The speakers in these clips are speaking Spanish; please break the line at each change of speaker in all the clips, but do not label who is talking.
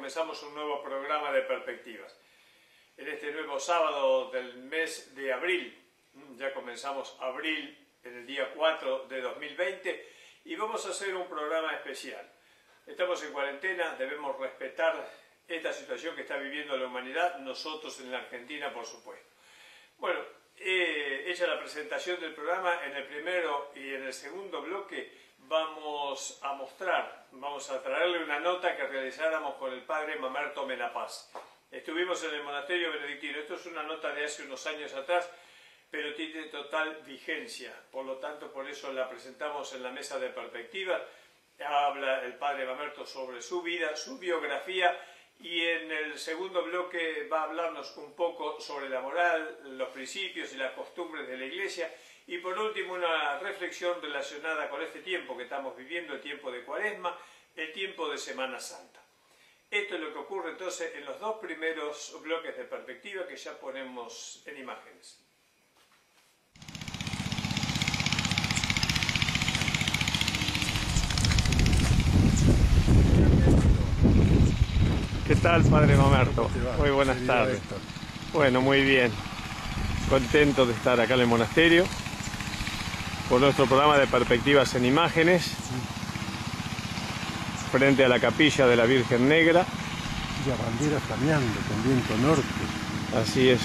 comenzamos un nuevo programa de perspectivas. En este nuevo sábado del mes de abril, ya comenzamos abril en el día 4 de 2020 y vamos a hacer un programa especial. Estamos en cuarentena, debemos respetar esta situación que está viviendo la humanidad, nosotros en la Argentina por supuesto. Bueno, hecha la presentación del programa, en el primero y en el segundo bloque vamos a traerle una nota que realizáramos con el padre Mamerto Menapaz. Estuvimos en el monasterio benedictino. Esto es una nota de hace unos años atrás, pero tiene total vigencia. Por lo tanto, por eso la presentamos en la mesa de perspectiva. Habla el padre Mamerto sobre su vida, su biografía, y en el segundo bloque va a hablarnos un poco sobre la moral, los principios y las costumbres de la Iglesia. Y por último, una reflexión relacionada con este tiempo que estamos viviendo, el tiempo de Cuaresma, el tiempo de Semana Santa. Esto es lo que ocurre entonces en los dos primeros bloques de perspectiva que ya ponemos en imágenes. ¿Qué tal, padre Mamerto? Muy buenas tardes. Bueno, muy bien. Contento de estar acá en el monasterio por nuestro programa de perspectivas en imágenes, frente a la capilla de la Virgen Negra.
Y la bandera flameando con viento norte.
Así es.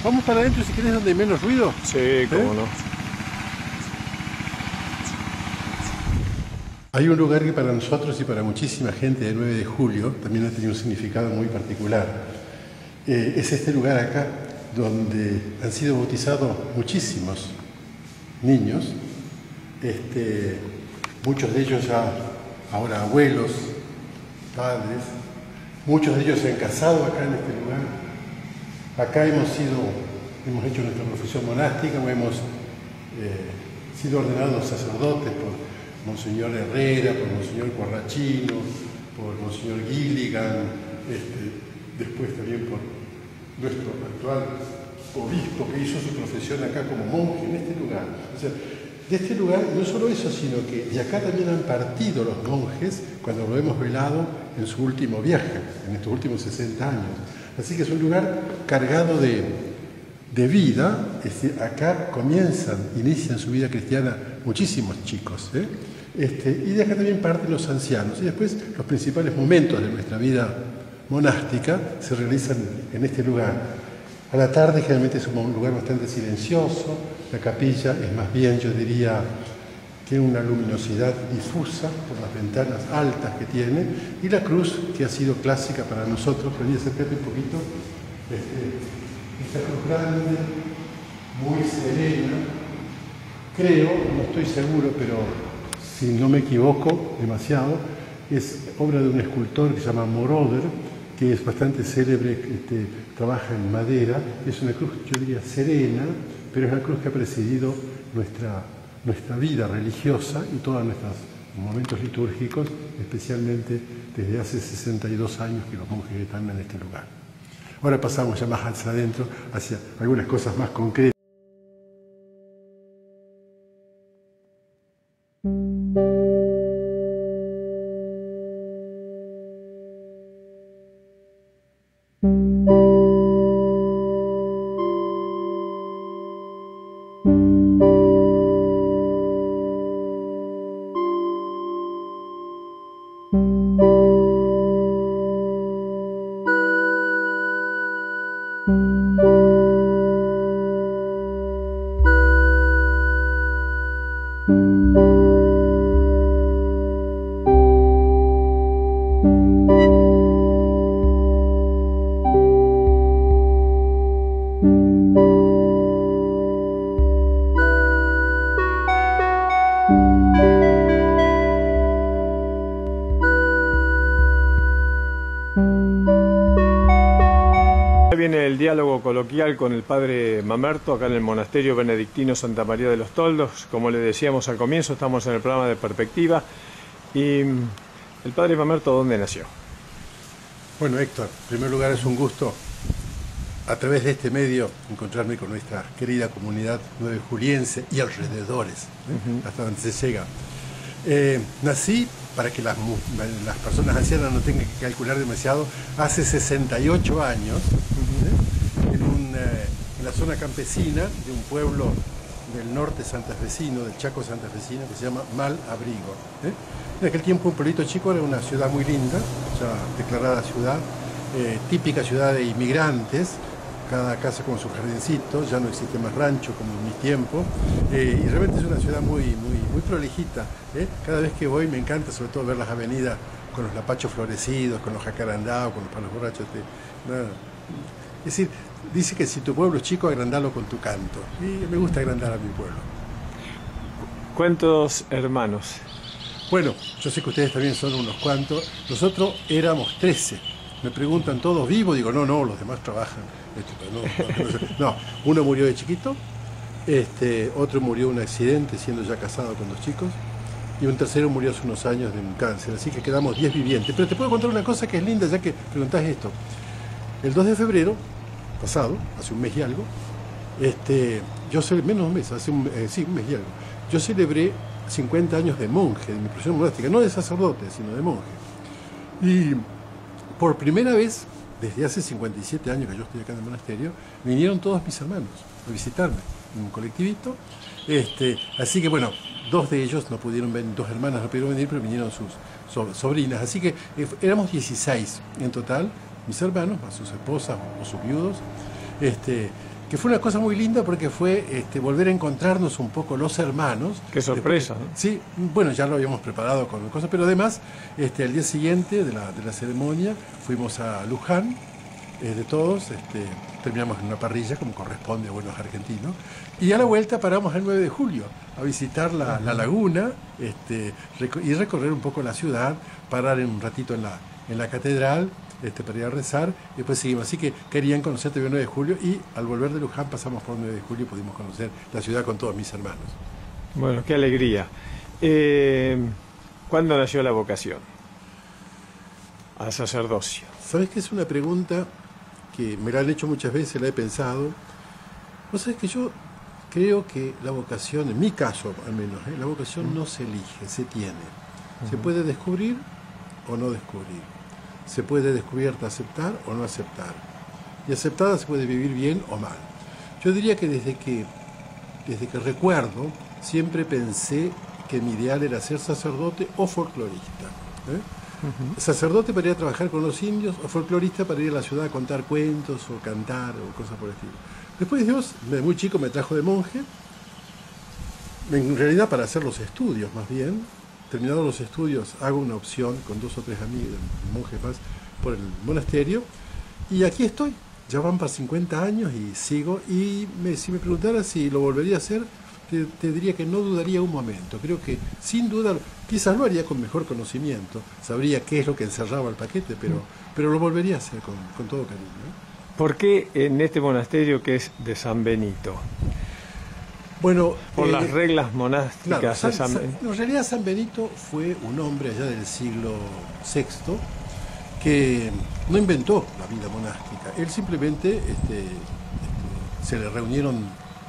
Vamos para adentro si querés, donde hay menos ruido.
Sí, cómo no.
Hay un lugar que para nosotros y para muchísima gente del 9 de julio también ha tenido un significado muy particular. Es este lugar acá donde han sido bautizados muchísimos niños, muchos de ellos ya ahora abuelos, padres, muchos de ellos se han casado acá en este lugar. Acá hemos hecho nuestra profesión monástica, hemos sido ordenados sacerdotes por Monseñor Herrera, por Monseñor Corrachino, por Monseñor Gilligan, después también por nuestro actual obispo que hizo su profesión acá como monje en este lugar. O sea, de este lugar, no solo eso, sino que de acá también han partido los monjes cuando lo hemos velado en su último viaje, en estos últimos 60 años. Así que es un lugar cargado de vida. Acá inician su vida cristiana muchísimos chicos, y de acá también parten los ancianos. Y después los principales momentos de nuestra vida monástica se realizan en este lugar. A la tarde generalmente es un lugar bastante silencioso, la capilla es más bien, yo diría, tiene una luminosidad difusa por las ventanas altas que tiene, y la cruz que ha sido clásica para nosotros. Vení, acércate un poquito. Esta cruz grande, muy serena, creo, no estoy seguro, pero si no me equivoco demasiado, es obra de un escultor que se llama Moroder, que es bastante célebre, trabaja en madera. Es una cruz, yo diría, serena, pero es una cruz que ha presidido nuestra vida religiosa y todos nuestros momentos litúrgicos, especialmente desde hace 62 años que los monjes están en este lugar. Ahora pasamos ya más hacia adentro, hacia algunas cosas más concretas.
Viene el diálogo coloquial con el padre Mamerto acá en el monasterio benedictino Santa María de los Toldos. Como le decíamos al comienzo, estamos en el programa de perspectiva. Y el padre Mamerto, ¿dónde nació?
Bueno, Héctor, en primer lugar es un gusto a través de este medio encontrarme con nuestra querida comunidad nuevejuliense y alrededores, hasta donde se llega. Nací para que las personas ancianas no tengan que calcular demasiado, hace 68 años, en la zona campesina de un pueblo del norte santafesino, del Chaco santafesino, que se llama Malabrigo. En aquel tiempo un pueblito chico, era una ciudad muy linda, ya declarada ciudad, típica ciudad de inmigrantes, cada casa con su jardincito, ya no existe más rancho como en mi tiempo, y realmente es una ciudad muy prolijita. Cada vez que voy me encanta sobre todo ver las avenidas con los lapachos florecidos, con los jacarandaos, con los palos borrachos. Es decir, dice que si tu pueblo es chico, agrandalo con tu canto, y me gusta agrandar a mi pueblo.
¿Cuántos hermanos?
Bueno, yo sé que ustedes también son unos cuantos, nosotros éramos 13. Me preguntan, ¿todos vivos? Digo, no, los demás trabajan. No, uno murió de chiquito, otro murió de un accidente siendo ya casado con 2 chicos, y un tercero murió hace unos años de un cáncer, así que quedamos 10 vivientes. Pero te puedo contar una cosa que es linda, ya que preguntás esto. El 2 de febrero, pasado, hace un mes y algo, yo celebré, menos un mes, un mes y algo, yo celebré 50 años de monje, de mi profesión monástica, no de sacerdote, sino de monje. Y por primera vez, desde hace 57 años que yo estoy acá en el monasterio, vinieron todos mis hermanos a visitarme en un colectivito. Así que bueno, 2 de ellos no pudieron venir, 2 hermanas no pudieron venir, pero vinieron sus sobrinas. Así que éramos 16 en total, mis hermanos, más sus esposas o sus viudos. Que fue una cosa muy linda porque fue volver a encontrarnos un poco los hermanos.
Qué sorpresa, ¿no?
Sí, bueno, ya lo habíamos preparado con cosas, pero además, al día siguiente de la ceremonia, fuimos a Luján, de todos, terminamos en una parrilla, como corresponde a buenos argentinos, y a la vuelta paramos el 9 de julio a visitar la laguna, y recorrer un poco la ciudad, parar un ratito en la catedral, para ir a rezar, y después seguimos. Así que querían conocerte el 9 de julio, y al volver de Luján pasamos por el 9 de julio y pudimos conocer la ciudad con todos mis hermanos.
Bueno, qué alegría. ¿Cuándo nació la vocación al sacerdocio?
¿Sabes que es una pregunta que me la han hecho muchas veces, la he pensado? Vos sabés que yo creo que la vocación, en mi caso al menos, la vocación no se elige, se tiene. Se puede descubrir o no descubrir. Se puede descubierta aceptar o no aceptar. Y aceptada se puede vivir bien o mal. Yo diría que desde que recuerdo, siempre pensé que mi ideal era ser sacerdote o folclorista. Sacerdote para ir a trabajar con los indios, o folclorista para ir a la ciudad a contar cuentos o cantar o cosas por el estilo. Después Dios, desde muy chico, me trajo de monje, en realidad para hacer los estudios más bien. Terminados los estudios, hago una opción con 2 o 3 amigos, monjes más, por el monasterio, y aquí estoy. Ya van para 50 años y sigo, y si me preguntaras si lo volvería a hacer, te diría que no dudaría un momento. Creo que sin duda, quizás lo haría con mejor conocimiento, sabría qué es lo que encerraba el paquete, pero lo volvería a hacer con todo cariño.
¿Por qué en este monasterio que es de San Benito?
Bueno,
por las reglas monásticas,
claro,
de San Benito.
En realidad San Benito fue un hombre allá del siglo VI que no inventó la vida monástica. Él simplemente se le reunieron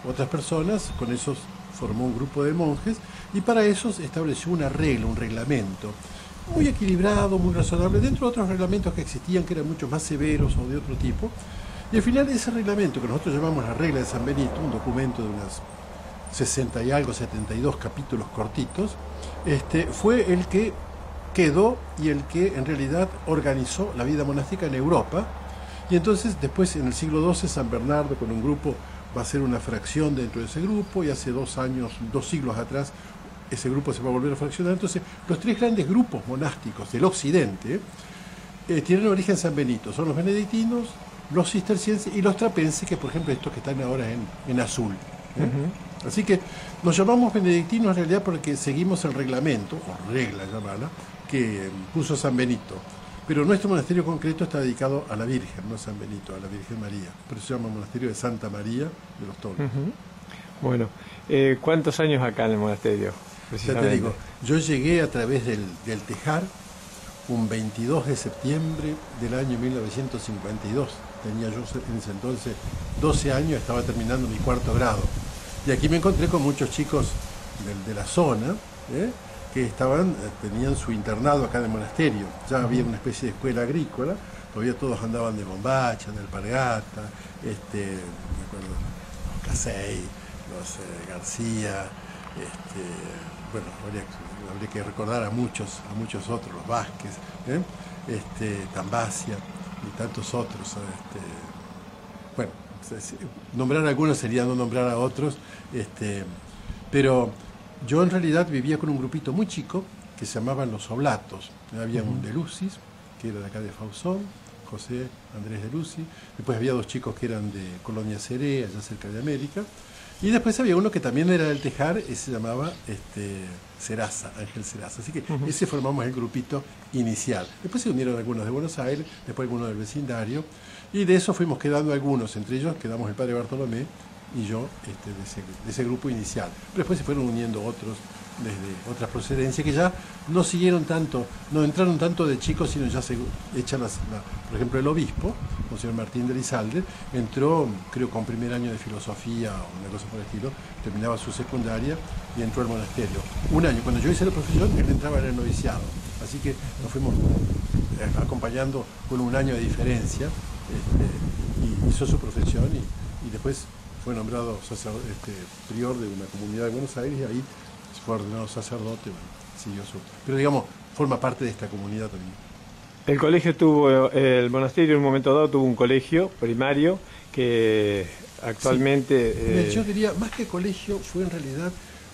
otras personas, con esos formó un grupo de monjes, y para esos estableció una regla, un reglamento muy equilibrado, muy razonable, dentro de otros reglamentos que existían que eran mucho más severos o de otro tipo. Y al final ese reglamento, que nosotros llamamos la regla de San Benito, un documento de unas 60 y algo, 72 capítulos cortitos, fue el que quedó y el que en realidad organizó la vida monástica en Europa. Y entonces después en el siglo XII San Bernardo con un grupo va a ser una fracción dentro de ese grupo, y hace 2 siglos atrás ese grupo se va a volver a fraccionar. Entonces los 3 grandes grupos monásticos del occidente tienen origen San Benito, son los benedictinos, los cistercienses y los trapenses, que por ejemplo estos que están ahora en azul. Así que nos llamamos benedictinos en realidad porque seguimos el reglamento, o regla llamarla, que puso San Benito. Pero nuestro monasterio concreto está dedicado a la Virgen, no a San Benito, a la Virgen María. Por eso se llama Monasterio de Santa María de los Toros.
Bueno, ¿cuántos años acá en el monasterio?
Ya te digo, yo llegué a través del Tejar un 22 de septiembre del año 1952. Tenía yo en ese entonces 12 años, estaba terminando mi 4º grado. Y aquí me encontré con muchos chicos de la zona, que tenían su internado acá en el monasterio. Ya había una especie de escuela agrícola, todavía todos andaban de bombacha, de alpargata, me acuerdo, los Casey, los García, bueno, habría que recordar a muchos otros, los Vázquez, Tambasia y tantos otros. Bueno, nombrar a algunos sería no nombrar a otros, pero yo en realidad vivía con un grupito muy chico que se llamaban los Oblatos. Había un de Lucis, que era de acá de Fausón, José Andrés de Lucy. Después había 2 chicos que eran de Colonia Seré, allá cerca de América. Y después había uno que también era del Tejar, y se llamaba Seraza, Ángel Seraza. Así que ese formamos el grupito inicial. Después se unieron algunos de Buenos Aires, después algunos del vecindario. Y de eso fuimos quedando algunos, entre ellos quedamos el padre Bartolomé y yo de ese grupo inicial. Pero después se fueron uniendo otros desde otras procedencias que ya no siguieron tanto, no entraron tanto de chicos, sino ya se echan por ejemplo, el obispo, Monseñor Martín de Elizalde, entró, creo, con primer año de filosofía o una cosa por el estilo, terminaba su secundaria y entró al monasterio. Un año, cuando yo hice la profesión, él entraba en el noviciado, así que nos fuimos acompañando con un año de diferencia, y hizo su profesión y después fue nombrado prior de una comunidad de Buenos Aires y ahí fue ordenado sacerdote, bueno, siguió pero digamos, forma parte de esta comunidad también.
El monasterio en un momento dado tuvo un colegio primario que actualmente...
Sí. Yo diría, más que colegio, fue en realidad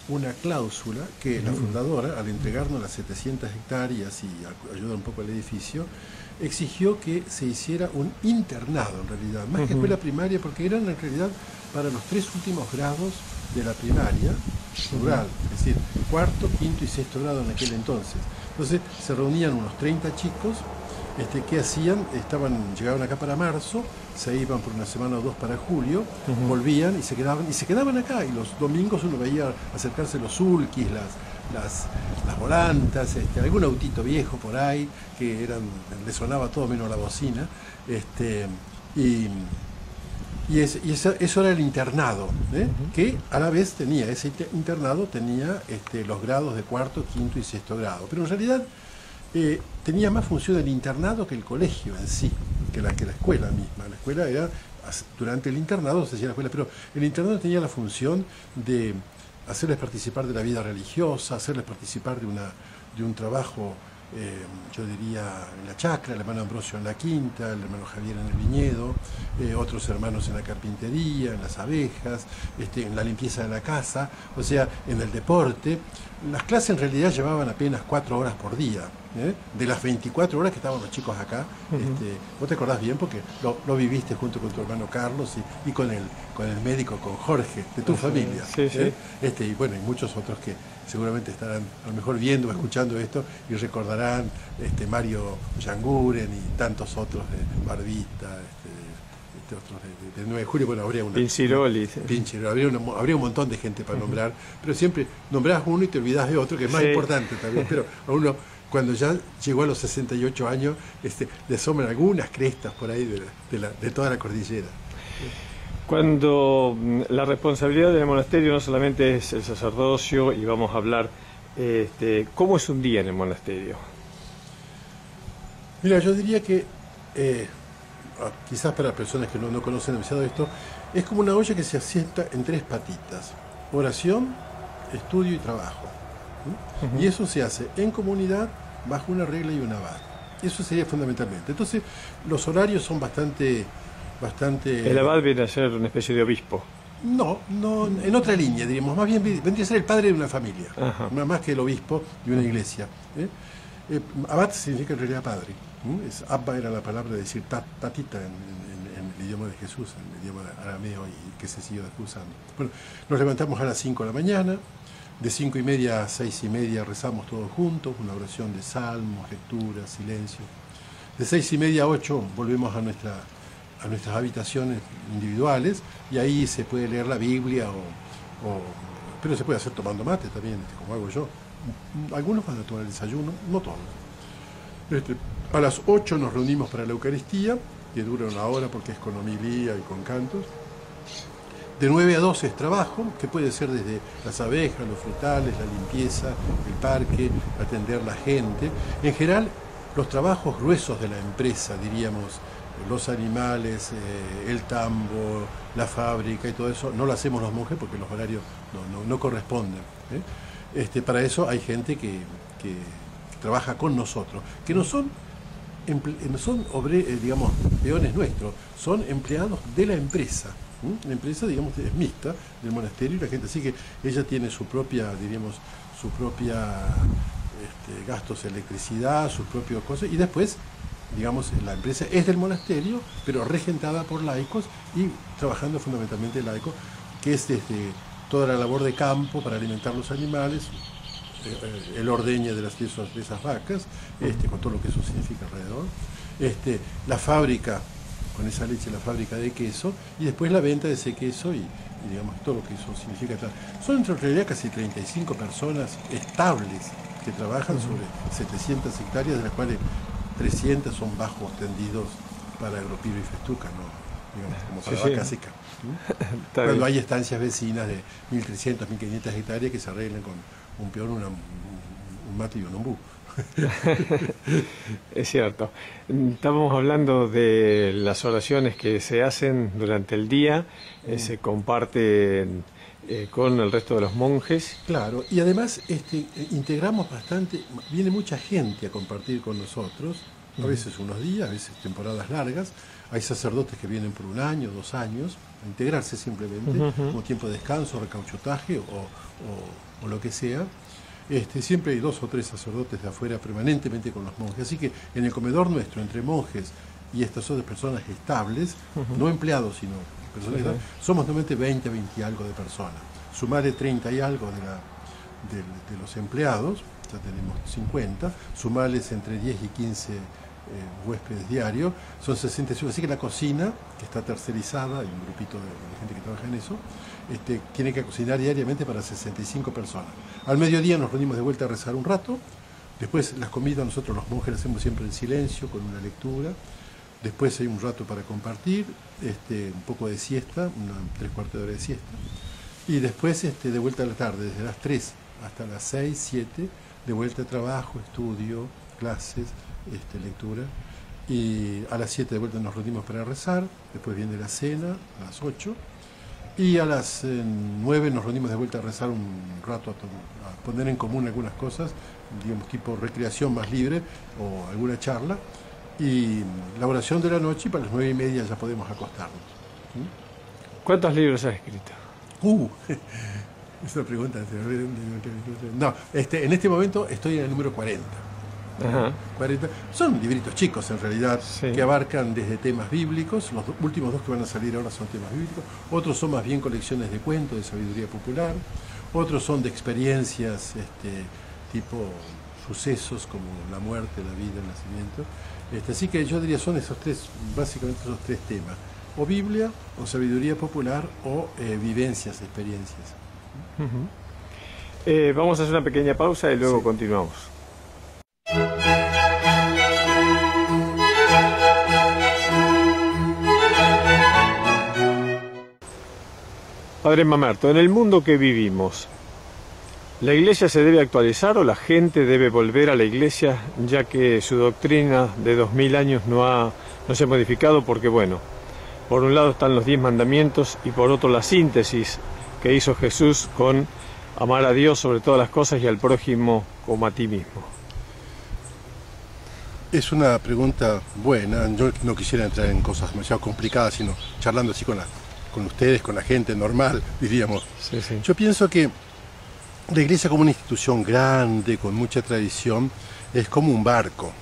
una cláusula que la fundadora, al entregarnos las 700 hectáreas y ayudar un poco al edificio, exigió que se hiciera un internado en realidad, más que escuela primaria, porque eran en realidad para los 3 últimos grados de la primaria rural, es decir, 4º, 5º y 6º grado en aquel entonces. Entonces se reunían unos 30 chicos, que hacían, llegaban acá para marzo, se iban por una semana o 2 para julio, volvían y se quedaban acá, y los domingos uno veía acercarse los sulquis, las volantas, algún autito viejo por ahí, que le sonaba todo menos la bocina, eso era el internado, que a la vez ese internado tenía los grados de 4º, 5º y 6º grado, pero en realidad tenía más función el internado que el colegio en sí, que la escuela misma. La escuela era, durante el internado se hacía la escuela, pero el internado tenía la función de hacerles participar de la vida religiosa, hacerles participar de un trabajo, yo diría, en la chacra, el hermano Ambrosio en la quinta, el hermano Javier en el viñedo, otros hermanos en la carpintería, en las abejas, en la limpieza de la casa, o sea, en el deporte. Las clases en realidad llevaban apenas 4 horas por día, de las 24 horas que estaban los chicos acá. Vos te acordás bien porque lo viviste junto con tu hermano Carlos y con el médico, con Jorge, de tu familia.
Sí, sí.
Y bueno, y muchos otros que seguramente estarán a lo mejor viendo o escuchando esto y recordarán Mario Yanguren y tantos otros de Barbita, otros de 9 de julio, bueno, habría una...
Pinciroli.
Habría un montón de gente para nombrar, pero siempre nombrás uno y te olvidás de otro, que es más importante también, pero a uno, cuando ya llegó a los 68 años, le asoman algunas crestas por ahí de toda la cordillera.
Cuando la responsabilidad del monasterio no solamente es el sacerdocio, y vamos a hablar, ¿cómo es un día en el monasterio?
Mira, yo diría que, quizás para personas que no conocen demasiado esto, es como una olla que se asienta en 3 patitas: oración, estudio y trabajo. Y eso se hace en comunidad, bajo una regla y un abad. Eso sería fundamentalmente. Entonces, los horarios son bastante...
El abad viene a ser una especie de obispo.
No, en otra línea, diríamos. Más bien vendría a ser el padre de una familia, más que el obispo de una iglesia. Abad significa en realidad padre. Abba era la palabra de decir tatita en el idioma de Jesús, en el idioma arameo, y que se siguió usando. Bueno, nos levantamos a las 5 de la mañana, de 5:30 a 6:30 rezamos todos juntos, una oración de salmos, lectura, silencio. De 6:30 a 8 volvemos a nuestras habitaciones individuales, y ahí se puede leer la Biblia, pero se puede hacer tomando mate también, como hago yo. Algunos van a tomar el desayuno, no todos. A las 8 nos reunimos para la Eucaristía, que dura 1 hora porque es con homilía y con cantos. De 9 a 12 es trabajo, que puede ser desde las abejas, los frutales, la limpieza, el parque, atender la gente. En general, los trabajos gruesos de la empresa, diríamos, los animales, el tambo, la fábrica y todo eso, no lo hacemos los monjes porque los horarios no corresponden. Para eso hay gente que trabaja con nosotros, que no son digamos, peones nuestros, son empleados de la empresa. La empresa, digamos, es mixta del monasterio y la gente, así que ella tiene su propia, diríamos, gastos de electricidad, sus propias cosas, y después, digamos, la empresa es del monasterio, pero regentada por laicos y trabajando fundamentalmente laicos, que es desde toda la labor de campo para alimentar los animales, el ordeñe de esas vacas, con todo lo que eso significa alrededor, la fábrica, con esa leche, la fábrica de queso, y después la venta de ese queso y digamos, todo lo que eso significa. Son en realidad casi 35 personas estables que trabajan sobre 700 hectáreas, de las cuales 300 son bajos tendidos para agropiro y festuca, ¿no? Digamos, como para vaca seca. Cuando hay estancias vecinas de 1.300, 1.500 hectáreas que se arreglan con un peón, un mate y un ombú.
Es cierto. Estábamos hablando de las oraciones que se hacen durante el día, se comparten con el resto de los monjes.
Claro, y además integramos bastante, viene mucha gente a compartir con nosotros, a veces unos días, a veces temporadas largas. Hay sacerdotes que vienen por 1 año, 2 años, a integrarse simplemente, como tiempo de descanso, recauchutaje o lo que sea. Siempre hay 2 o 3 sacerdotes de afuera permanentemente con los monjes, así que en el comedor nuestro, entre monjes y estas otras personas estables, no empleados, sino personas estables, somos normalmente 20 y algo de personas. Sumarle 30 y algo de los empleados, ya tenemos 50, sumarles entre 10 y 15 huéspedes diarios, son 65, así que la cocina, que está tercerizada, hay un grupito de gente que trabaja en eso, tiene que cocinar diariamente para 65 personas. Al mediodía nos reunimos de vuelta a rezar un rato, después las comidas nosotros los monjes las hacemos siempre en silencio, con una lectura, después hay un rato para compartir, un poco de siesta, 3/4 de hora de siesta, y después de vuelta a la tarde, desde las 3 hasta las 6, 7, de vuelta a trabajo, estudio, clases, lectura, y a las 7 de vuelta nos reunimos para rezar, después viene la cena, a las 8, y a las 9 nos reunimos de vuelta a rezar un rato, a poner en común algunas cosas, digamos tipo recreación más libre, o alguna charla, y la oración de la noche, y para las 9:30 ya podemos acostarnos.
¿Cuántos libros has escrito?
Es una pregunta. No, en este momento estoy en el número 40.
Ajá.
40. Son libritos chicos en realidad, que abarcan desde temas bíblicos, los últimos 2 que van a salir ahora son temas bíblicos, otros son más bien colecciones de cuentos, de sabiduría popular, otros son de experiencias tipo sucesos como la muerte, la vida, el nacimiento. Así que yo diría son básicamente esos 3 temas, o Biblia, o sabiduría popular, o vivencias, experiencias.
Vamos a hacer una pequeña pausa y luego continuamos. Padre Mamerto, en el mundo que vivimos, ¿la Iglesia se debe actualizar o la gente debe volver a la Iglesia, ya que su doctrina de 2000 años no se ha modificado? Porque, bueno, por un lado están los 10 mandamientos y por otro la síntesis que hizo Jesús con amar a Dios sobre todas las cosas y al prójimo como a ti mismo.
Es una pregunta buena. Yo no quisiera entrar en cosas demasiado complicadas, sino charlando así con ustedes, con la gente normal, diríamos.
Sí.
Yo pienso que la Iglesia, como una institución grande, con mucha tradición, es como un barco.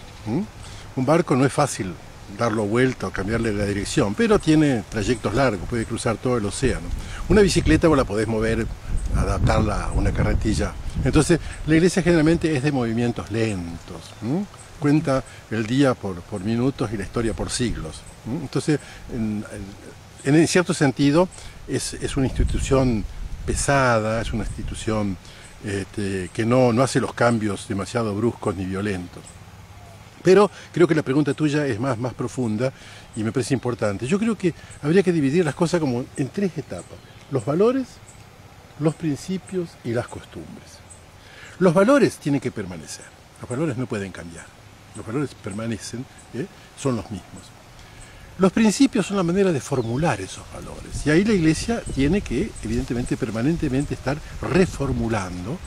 Un barco no es fácil darlo vuelta o cambiarle la dirección, pero tiene trayectos largos, puede cruzar todo el océano. Una bicicleta vos la podés mover, adaptarla a una carretilla. Entonces, la Iglesia generalmente es de movimientos lentos. Cuenta el día por minutos y la historia por siglos. Entonces, en cierto sentido, es una institución pesada, es una institución que no hace los cambios demasiado bruscos ni violentos. Pero creo que la pregunta tuya es más profunda y me parece importante. Yo creo que habría que dividir las cosas como en 3 etapas. los valores, los principios y las costumbres. Los valores tienen que permanecer, los valores no pueden cambiar, los valores permanecen, son los mismos. Los principios son la manera de formular esos valores, y ahí la Iglesia tiene que, evidentemente, permanentemente estar reformulando,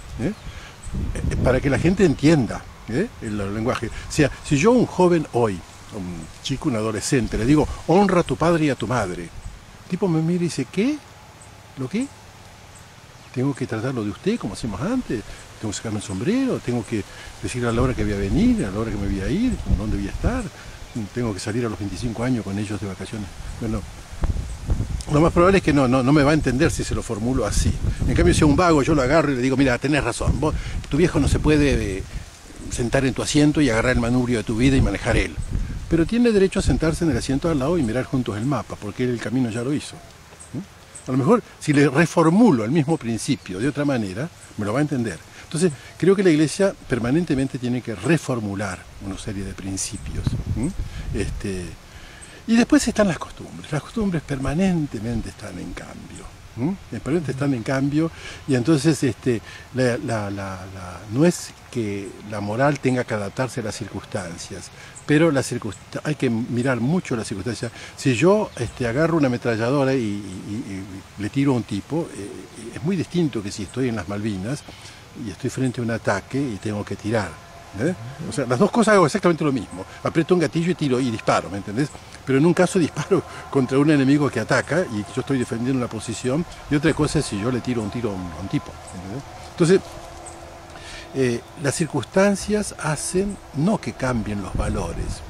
para que la gente entienda el lenguaje. O sea, si yo a un joven hoy, un chico, un adolescente, le digo, honra a tu padre y a tu madre, el tipo me mira y dice, ¿qué? ¿Lo qué? ¿Tengo que tratarlo de usted como hacíamos antes? ¿Tengo que sacarme el sombrero? ¿Tengo que decirle a la hora que voy a venir, a la hora que me voy a ir, dónde voy a estar? ¿Tengo que salir a los 25 años con ellos de vacaciones? Bueno, lo más probable es que no me va a entender si se lo formulo así. En cambio, si a un vago yo lo agarro y le digo, mira, tenés razón, tu viejo no se puede sentar en tu asiento y agarrar el manubrio de tu vida y manejar él. Pero tiene derecho a sentarse en el asiento al lado y mirar juntos el mapa, porque él el camino ya lo hizo. A lo mejor, si le reformulo el mismo principio de otra manera, me lo va a entender. Entonces, creo que la Iglesia permanentemente tiene que reformular una serie de principios. Y después están las costumbres. Las costumbres permanentemente están en cambio. Permanentemente están en cambio, y entonces no es que la moral tenga que adaptarse a las circunstancias, pero hay que mirar mucho las circunstancias. Si yo agarro una ametralladora y le tiro a un tipo, es muy distinto que si estoy en las Malvinas y estoy frente a un ataque y tengo que tirar. O sea, las dos cosas hago exactamente lo mismo. Aprieto un gatillo y tiro y disparo, ¿me entendés? Pero en un caso disparo contra un enemigo que ataca y yo estoy defendiendo una posición, y otra cosa es si yo le tiro un tiro a un tipo, ¿entendés? Entonces, las circunstancias hacen no que cambien los valores,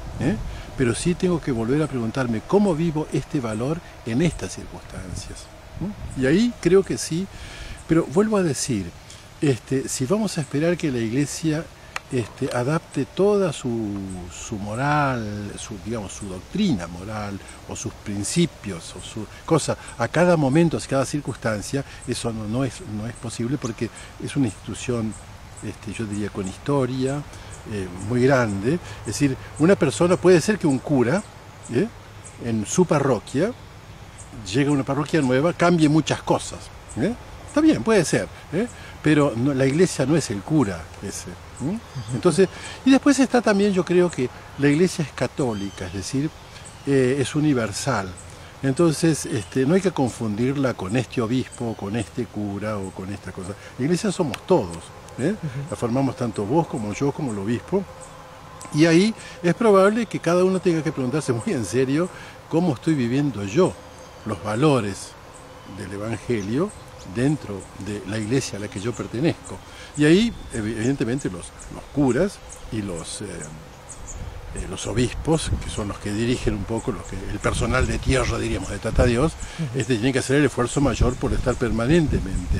pero sí tengo que volver a preguntarme cómo vivo este valor en estas circunstancias. Y ahí creo que sí, pero vuelvo a decir, si vamos a esperar que la Iglesia adapte toda su moral, su doctrina moral, o sus principios, o su cosa, a cada momento, a cada circunstancia, eso no es posible, porque es una institución, yo diría, con historia, muy grande. Es decir, una persona, puede ser que un cura, en su parroquia, llegue a una parroquia nueva, cambie muchas cosas. Está bien, puede ser, pero la Iglesia no es el cura ese. Entonces, y después está también, yo creo que la Iglesia es católica, es decir, es universal. Entonces, no hay que confundirla con este obispo, con este cura o con esta cosa. La Iglesia somos todos, la formamos tanto vos como yo, como el obispo. Y ahí es probable que cada uno tenga que preguntarse muy en serio cómo estoy viviendo yo los valores del Evangelio dentro de la Iglesia a la que yo pertenezco. Y ahí, evidentemente, los curas y los obispos, que son los que dirigen un poco el personal de tierra, diríamos, de Tata Dios, tienen que hacer el esfuerzo mayor por estar permanentemente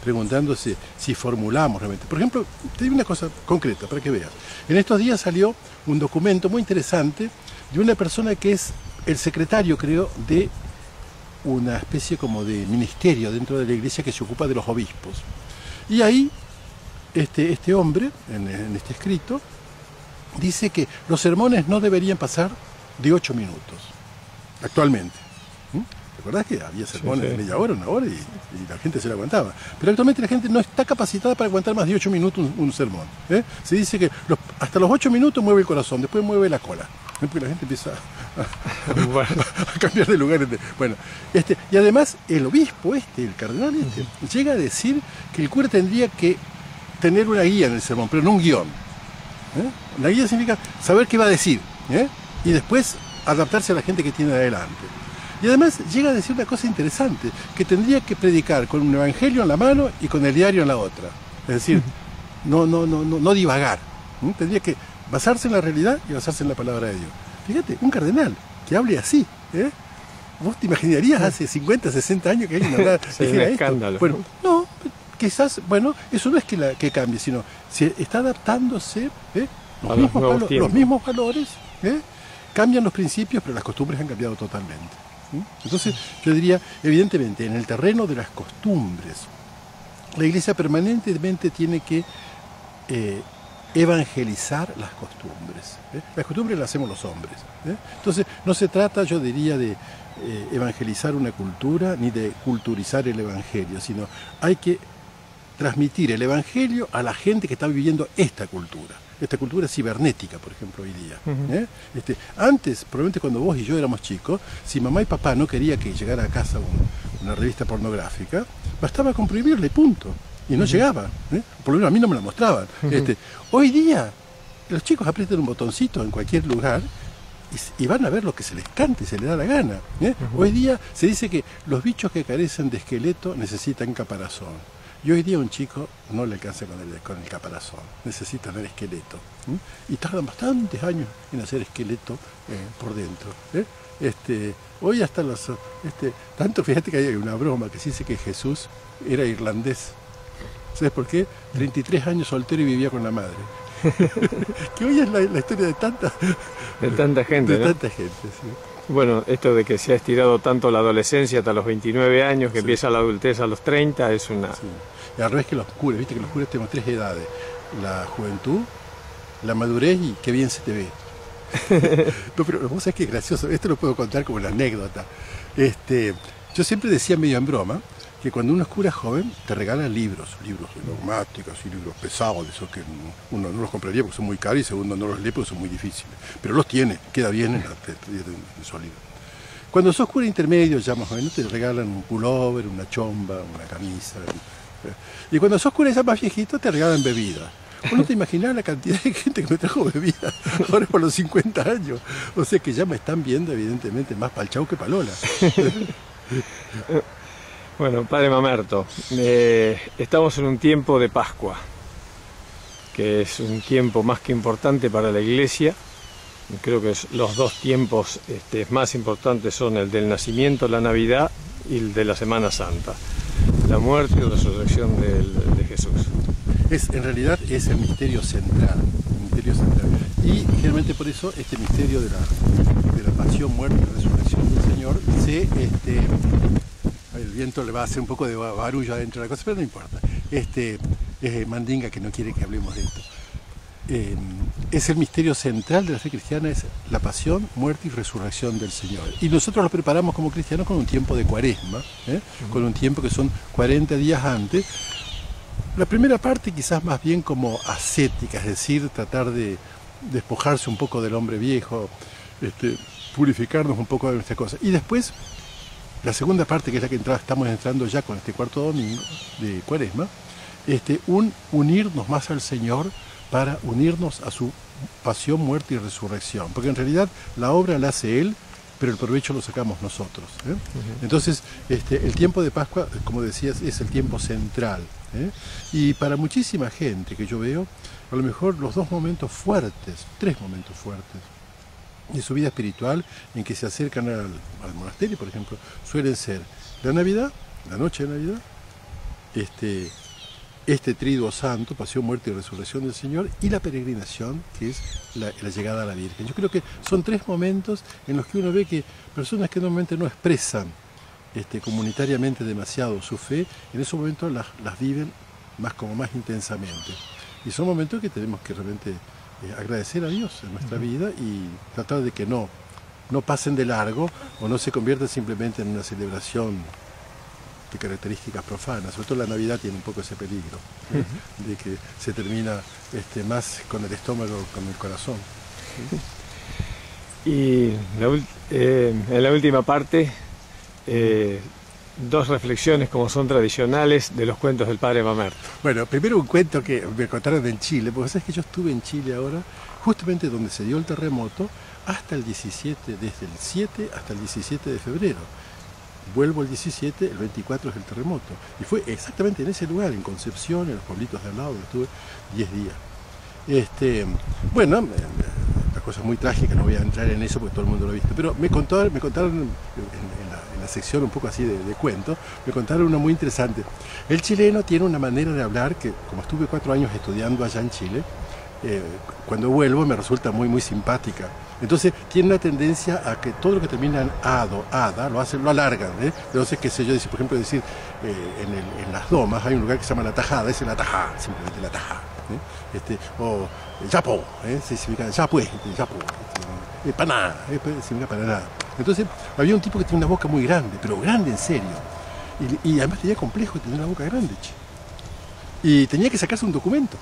preguntándose si formulamos realmente. Por ejemplo, te digo una cosa concreta para que veas. En estos días salió un documento muy interesante de una persona que es el secretario, creo, de una especie como de ministerio dentro de la Iglesia que se ocupa de los obispos. Y ahí este hombre, en este escrito, dice que los sermones no deberían pasar de 8 minutos, actualmente. ¿Te acordás que había sermones de media hora, una hora, y la gente se lo aguantaba? Pero actualmente la gente no está capacitada para aguantar más de 8 minutos un sermón. Se dice que hasta los 8 minutos mueve el corazón, después mueve la cola. Porque la gente empieza a cambiar de lugar. Bueno, y además el obispo el cardenal llega a decir que el cura tendría que tener una guía en el sermón, pero no un guión. La guía significa saber qué va a decir, y después adaptarse a la gente que tiene adelante. Y además llega a decir una cosa interesante, que tendría que predicar con un evangelio en la mano y con el diario en la otra. Es decir, no divagar. Tendría que basarse en la realidad y basarse en la palabra de Dios. Fíjate, un cardenal que hable así, ¿vos te imaginarías hace 50, 60 años que alguien hablara
un escándalo?
Bueno, no, quizás, eso no es que cambie, sino se está adaptándose, los mismos valores, cambian los principios, pero las costumbres han cambiado totalmente. Entonces, yo diría, evidentemente, en el terreno de las costumbres, la Iglesia permanentemente tiene que evangelizar las costumbres. Las costumbres las hacemos los hombres. Entonces, no se trata, yo diría, de evangelizar una cultura ni de culturizar el evangelio, sino hay que transmitir el evangelio a la gente que está viviendo esta cultura cibernética, por ejemplo, hoy día. Antes, probablemente cuando vos y yo éramos chicos, si mamá y papá no quería que llegara a casa una revista pornográfica, bastaba con prohibirle, punto. Y no llegaba, por lo menos a mí no me la mostraban. Hoy día, los chicos aprietan un botoncito en cualquier lugar y van a ver lo que se les cante y se les da la gana. Hoy día se dice que los bichos que carecen de esqueleto necesitan caparazón. Y hoy día un chico no le alcanza con el caparazón, necesita el esqueleto. Y tardan bastantes años en hacer esqueleto por dentro. Hoy hasta tanto, fíjate que hay una broma que se dice que Jesús era irlandés. ¿Sabes por qué? 33 años soltero y vivía con la madre. Que hoy es la historia de tanta gente.
¿no?
Tanta gente, sí.
Bueno, esto de que se ha estirado tanto la adolescencia hasta los 29 años, que empieza la adultez a los 30, es una...
Sí. Y al revés que los curas, viste que los curas tenemos 3 edades: la juventud, la madurez y qué bien se te ve. No, pero vos sabés que es gracioso, esto lo puedo contar como una anécdota. Yo siempre decía medio en broma que cuando uno es cura joven te regalan libros de dogmáticas y libros pesados, de esos que uno no los compraría porque son muy caros y segundo no los lee porque son muy difíciles, pero los tiene, queda bien en esos libros. Cuando sos cura intermedio ya más o menos te regalan un pullover, una chomba, una camisa, y cuando sos cura ya más viejito te regalan bebidas. Uno te imaginas la cantidad de gente que me trajo bebida ahora por los 50 años, o sea que ya me están viendo evidentemente más pa'l chau que pa'l hola.
Bueno, Padre Mamerto, estamos en un tiempo de Pascua, que es un tiempo más que importante para la Iglesia. Creo que los dos tiempos más importantes son el del nacimiento, la Navidad, y el de la Semana Santa, la muerte y resurrección de Jesús.
En realidad es el misterio central, y generalmente por eso este misterio de la pasión, muerte y resurrección del Señor el viento le va a hacer un poco de barullo adentro de la cosa, pero no importa. Es Mandinga que no quiere que hablemos de esto. Es el misterio central de la fe cristiana, es la pasión, muerte y resurrección del Señor. Y nosotros lo preparamos como cristianos con un tiempo de cuaresma, con un tiempo que son 40 días antes. La primera parte quizás más bien como ascética, es decir, tratar de despojarse un poco del hombre viejo, purificarnos un poco de nuestras cosas. Y después, la segunda parte, que es la que estamos entrando ya con este cuarto domingo de cuaresma, unirnos más al Señor para unirnos a su pasión, muerte y resurrección. Porque en realidad la obra la hace Él, pero el provecho lo sacamos nosotros. Entonces, el tiempo de Pascua, como decías, es el tiempo central. Y para muchísima gente que yo veo, a lo mejor los 3 momentos fuertes de su vida espiritual en que se acercan al monasterio, por ejemplo, suelen ser la Navidad, la noche de Navidad, este triduo santo, pasión, muerte y resurrección del Señor, y la peregrinación, que es la llegada a la Virgen. Yo creo que son 3 momentos en los que uno ve que personas que normalmente no expresan comunitariamente demasiado su fe, en esos momentos las viven más intensamente. Y son momentos que tenemos que realmente agradecer a Dios en nuestra vida y tratar de que no pasen de largo o no se conviertan simplemente en una celebración de características profanas. Sobre todo la Navidad tiene un poco ese peligro, de que se termina más con el estómago que con el corazón.
Y en la última parte, 2 reflexiones como son tradicionales de los cuentos del Padre Mamerto.
Bueno, primero un cuento que me contaron en Chile, porque sabes que yo estuve en Chile ahora, justamente donde se dio el terremoto, hasta el 17, desde el 7 hasta el 17 de febrero. Vuelvo el 17, el 24 es el terremoto. Y fue exactamente en ese lugar, en Concepción, en los pueblitos de al lado, donde estuve 10 días. Bueno, la cosa es muy trágica, no voy a entrar en eso porque todo el mundo lo ha visto, pero me contaron en la sección un poco así de cuentos, me contaron una muy interesante. El chileno tiene una manera de hablar que, como estuve 4 años estudiando allá en Chile, cuando vuelvo me resulta muy simpática. Entonces tiene una tendencia a que todo lo que termina en ado, ada, lo alargan. Entonces, qué sé yo, por ejemplo, decir, en las domas hay un lugar que se llama La Tajada, es la Tajada, simplemente La Tajada. O Japón, significa ya pues, Japón, Paná, significa Paraná. Entonces había un tipo que tenía una boca muy grande, pero grande en serio. Y además tenía complejo de tener una boca grande, che. Y tenía que sacarse un documento.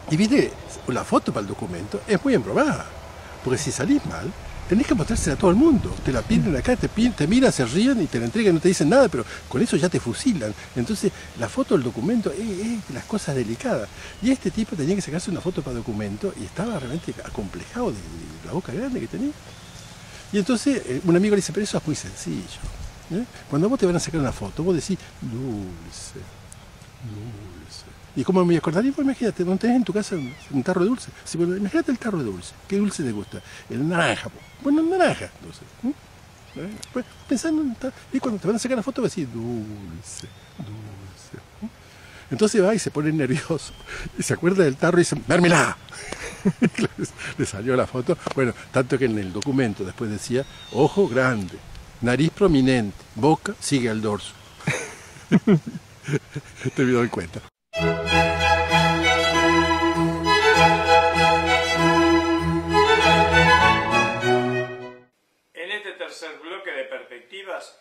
Y viste, la foto para el documento es muy embromada, porque si salís mal, tenés que mostrársela a todo el mundo. Te la piden acá, te miran, se ríen y te la entregan, no te dicen nada, pero con eso ya te fusilan. Entonces, la foto del documento es de las cosas delicadas. Y este tipo tenía que sacarse una foto para el documento y estaba realmente acomplejado de la boca grande que tenía. Y entonces, un amigo le dice, pero eso es muy sencillo. Cuando vos te van a sacar una foto, vos decís, dulce, dulce. ¿Y cómo me voy a acordar? Y pues imagínate, no tenés en tu casa un tarro de dulce. Sí, bueno, imagínate el tarro de dulce. ¿Qué dulce te gusta? El naranja. Bueno, el naranja. Entonces, pues, pensando en tal, y cuando te van a sacar la foto vas a decir dulce, dulce. Entonces va y se pone nervioso. Y se acuerda del tarro y dice, ¡dármela! Le salió la foto. Bueno, tanto que en el documento después decía, ojo grande, nariz prominente, boca sigue al dorso. Te me doy cuenta.
En este tercer bloque de perspectivas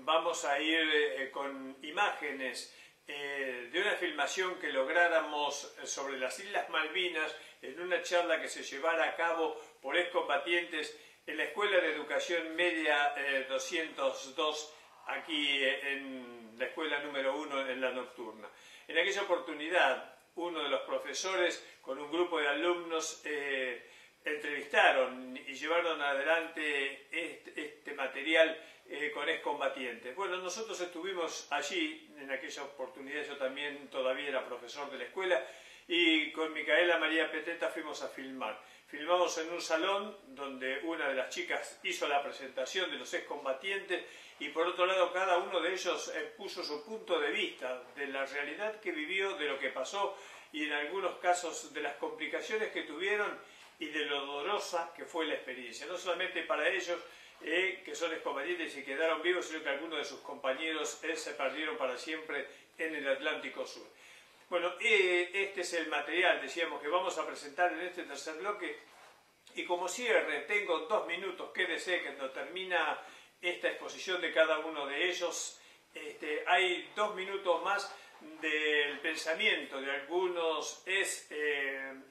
vamos a ir con imágenes de una filmación que lográramos sobre las Islas Malvinas en una charla que se llevara a cabo por excombatientes en la Escuela de Educación Media 202, aquí en la escuela número 1 en la nocturna. En aquella oportunidad, uno de los profesores con un grupo de alumnos entrevistaron y llevaron adelante este material con excombatientes. Bueno, nosotros estuvimos allí, en aquella oportunidad yo también todavía era profesor de la escuela, y con Micaela María Peteta fuimos a filmar. Filmamos en un salón donde una de las chicas hizo la presentación de los excombatientes y por otro lado cada uno de ellos puso su punto de vista de la realidad que vivió, de lo que pasó y en algunos casos de las complicaciones que tuvieron y de lo dolorosa que fue la experiencia. No solamente para ellos, que son excombatientes y quedaron vivos, sino que algunos de sus compañeros se perdieron para siempre en el Atlántico Sur. Bueno, este es el material, decíamos, que vamos a presentar en este tercer bloque. Y como cierre, tengo 2 minutos, quédese que no termina esta exposición de cada uno de ellos. Hay 2 minutos más del pensamiento de algunos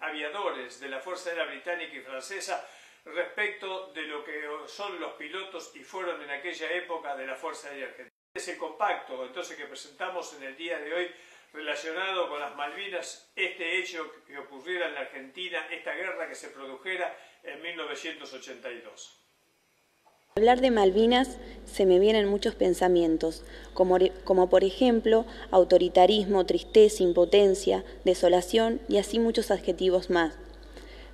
aviadores de la Fuerza Aérea Británica y Francesa respecto de lo que son los pilotos y fueron en aquella época de la Fuerza Aérea Argentina. Es el compacto entonces que presentamos en el día de hoy relacionado con las Malvinas, este hecho que ocurriera en la Argentina, esta guerra que se produjera en 1982.
Hablar de Malvinas se me vienen muchos pensamientos, como por ejemplo autoritarismo, tristeza, impotencia, desolación y así muchos adjetivos más.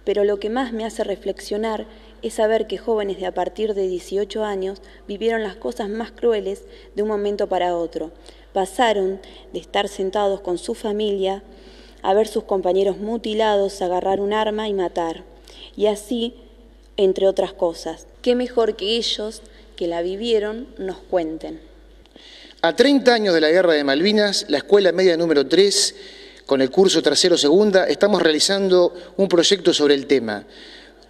Pero lo que más me hace reflexionar es saber que jóvenes de a partir de 18 años vivieron las cosas más crueles de un momento para otro. Pasaron de estar sentados con su familia a ver sus compañeros mutilados, agarrar un arma y matar. Y así, entre otras cosas. Qué mejor que ellos, que la vivieron, nos cuenten.
A 30 años de la Guerra de Malvinas, la Escuela Media número 3, con el curso tercero-segunda, estamos realizando un proyecto sobre el tema.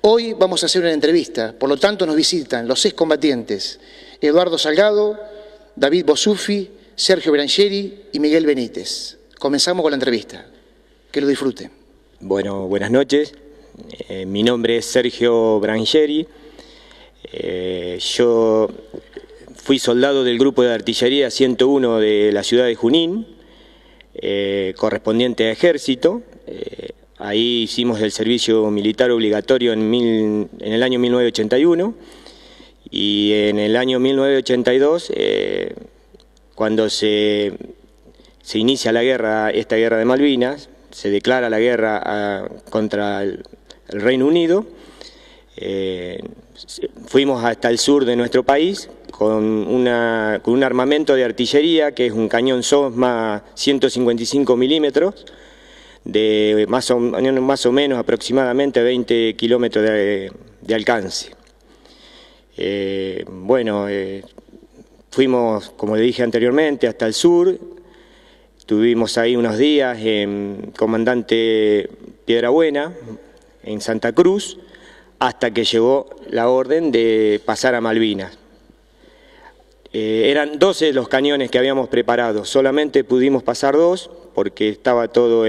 Hoy vamos a hacer una entrevista, por lo tanto nos visitan los excombatientes Eduardo Salgado, David Bosufi, Sergio Brancheri y Miguel Benítez. Comenzamos con la entrevista. Que lo disfruten.
Bueno, buenas noches. Mi nombre es Sergio Brancheri. Yo fui soldado del grupo de artillería 101 de la ciudad de Junín, correspondiente a ejército. Ahí hicimos el servicio militar obligatorio en el año 1981 y en el año 1982, cuando se inicia la guerra, esta guerra de Malvinas, se declara la guerra contra el Reino Unido. Fuimos hasta el sur de nuestro país con un armamento de artillería que es un cañón SOSMA 155 milímetros de más o menos aproximadamente 20 kilómetros de alcance. Fuimos, como le dije anteriormente, hasta el sur. Estuvimos ahí unos días en Comandante Piedrabuena, en Santa Cruz, hasta que llegó la orden de pasar a Malvinas. Eran 12 los cañones que habíamos preparado, solamente pudimos pasar 2 porque estaba todo o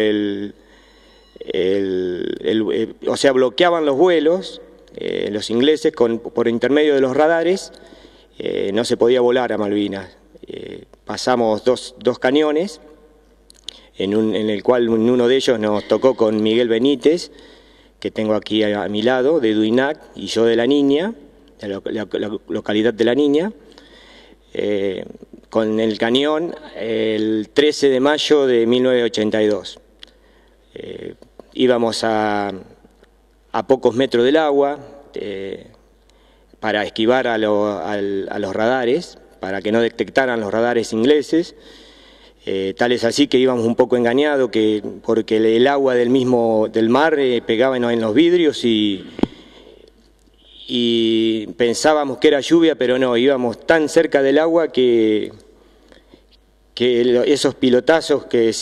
sea, bloqueaban los vuelos, los ingleses por intermedio de los radares, no se podía volar a Malvinas. Pasamos dos cañones, en el cual en uno de ellos nos tocó con Miguel Benítez, que tengo aquí a mi lado, de Duinac, y yo de La Niña, de la localidad de La Niña, con el cañón el 13 de mayo de 1982. Íbamos a pocos metros del agua para esquivar a los radares, para que no detectaran los radares ingleses. Tal es así que íbamos un poco engañados porque el agua del mar pegaba en los vidrios y pensábamos que era lluvia, pero no, íbamos tan cerca del agua que esos pilotazos que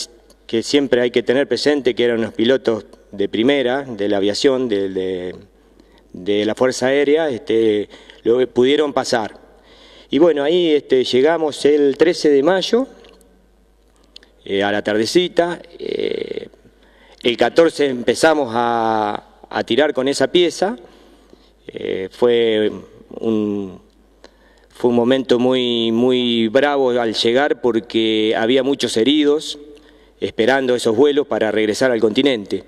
siempre hay que tener presente, que eran unos pilotos de primera, de la aviación, de la Fuerza Aérea, lo pudieron pasar. Y bueno, ahí llegamos el 13 de mayo, a la tardecita. El 14 empezamos a tirar con esa pieza. Fue un momento muy bravo al llegar porque había muchos heridos esperando esos vuelos para regresar al continente.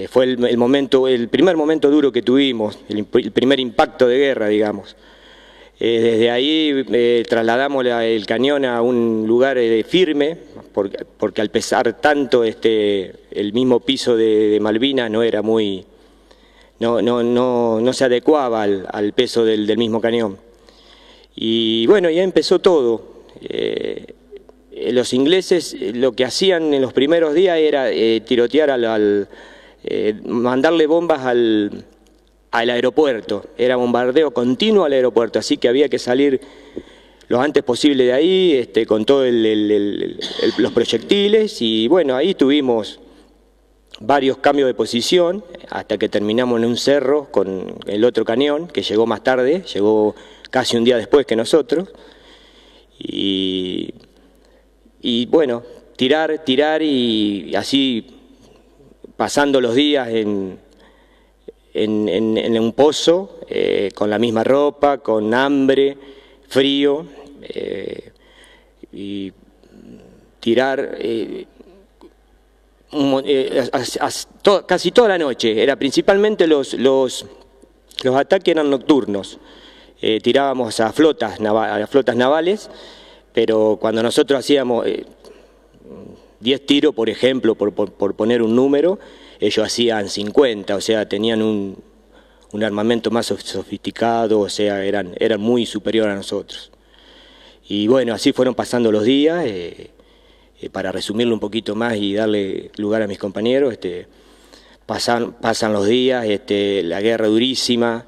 Fue el primer momento duro que tuvimos, el primer impacto de guerra, digamos. Desde ahí trasladamos el cañón a un lugar firme, porque al pesar tanto el mismo piso de Malvinas no era no se adecuaba al peso del mismo cañón. Y bueno, ya empezó todo. Los ingleses lo que hacían en los primeros días era tirotear mandarle bombas al aeropuerto. Era bombardeo continuo al aeropuerto, así que había que salir lo antes posible de ahí, con todos los proyectiles. Y bueno, ahí tuvimos varios cambios de posición hasta que terminamos en un cerro con el otro cañón, que llegó más tarde, llegó casi un día después que nosotros. Y bueno, tirar y así pasando los días en un pozo, con la misma ropa, con hambre, frío, y tirar casi toda la noche. Era principalmente los ataques eran nocturnos. Tirábamos a flotas navales, pero cuando nosotros hacíamos 10 tiros, por ejemplo, por poner un número, ellos hacían 50, o sea, tenían un armamento más sofisticado, o sea, eran muy superiores a nosotros. Y bueno, así fueron pasando los días. Para resumirlo un poquito más y darle lugar a mis compañeros, pasan los días, la guerra durísima,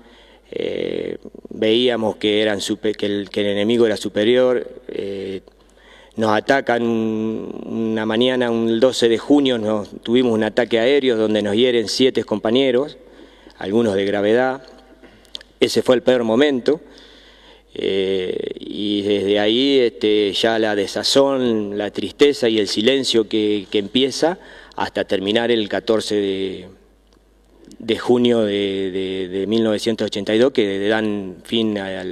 veíamos que el enemigo era superior. Nos atacan una mañana, el 12 de junio, tuvimos un ataque aéreo donde nos hieren 7 compañeros, algunos de gravedad. Ese fue el peor momento. Y desde ahí ya la desazón, la tristeza y el silencio que empieza hasta terminar el 14 de junio de 1982, que dan fin a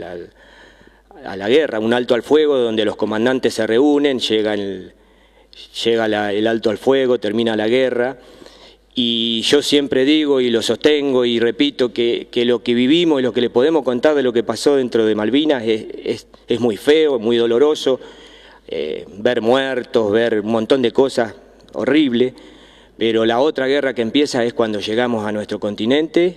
la guerra, un alto al fuego donde los comandantes se reúnen, llega el alto al fuego, termina la guerra. Y yo siempre digo y lo sostengo y repito que lo que vivimos y lo que le podemos contar de lo que pasó dentro de Malvinas es muy feo, muy doloroso, ver muertos, ver un montón de cosas horribles, pero la otra guerra que empieza es cuando llegamos a nuestro continente.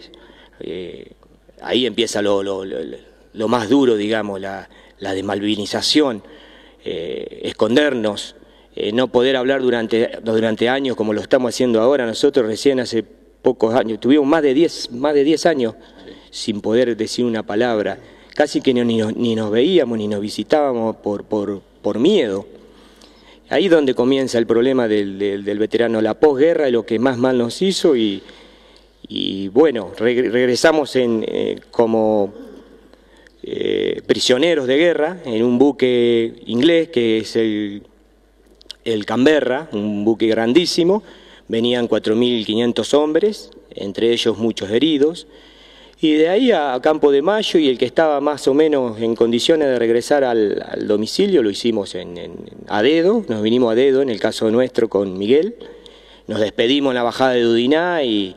Ahí empieza lo más duro, digamos, la desmalvinización, escondernos. No poder hablar durante años como lo estamos haciendo ahora. Nosotros recién hace pocos años, tuvimos más de 10 años sin poder decir una palabra, casi que ni nos veíamos ni nos visitábamos por miedo. Ahí es donde comienza el problema del veterano, la posguerra es lo que más mal nos hizo y bueno, regresamos como prisioneros de guerra en un buque inglés que es el Canberra, un buque grandísimo. Venían 4.500 hombres, entre ellos muchos heridos, y de ahí a Campo de Mayo, y el que estaba más o menos en condiciones de regresar al domicilio lo hicimos a dedo, nos vinimos a dedo en el caso nuestro con Miguel, nos despedimos en la bajada de Dudiná y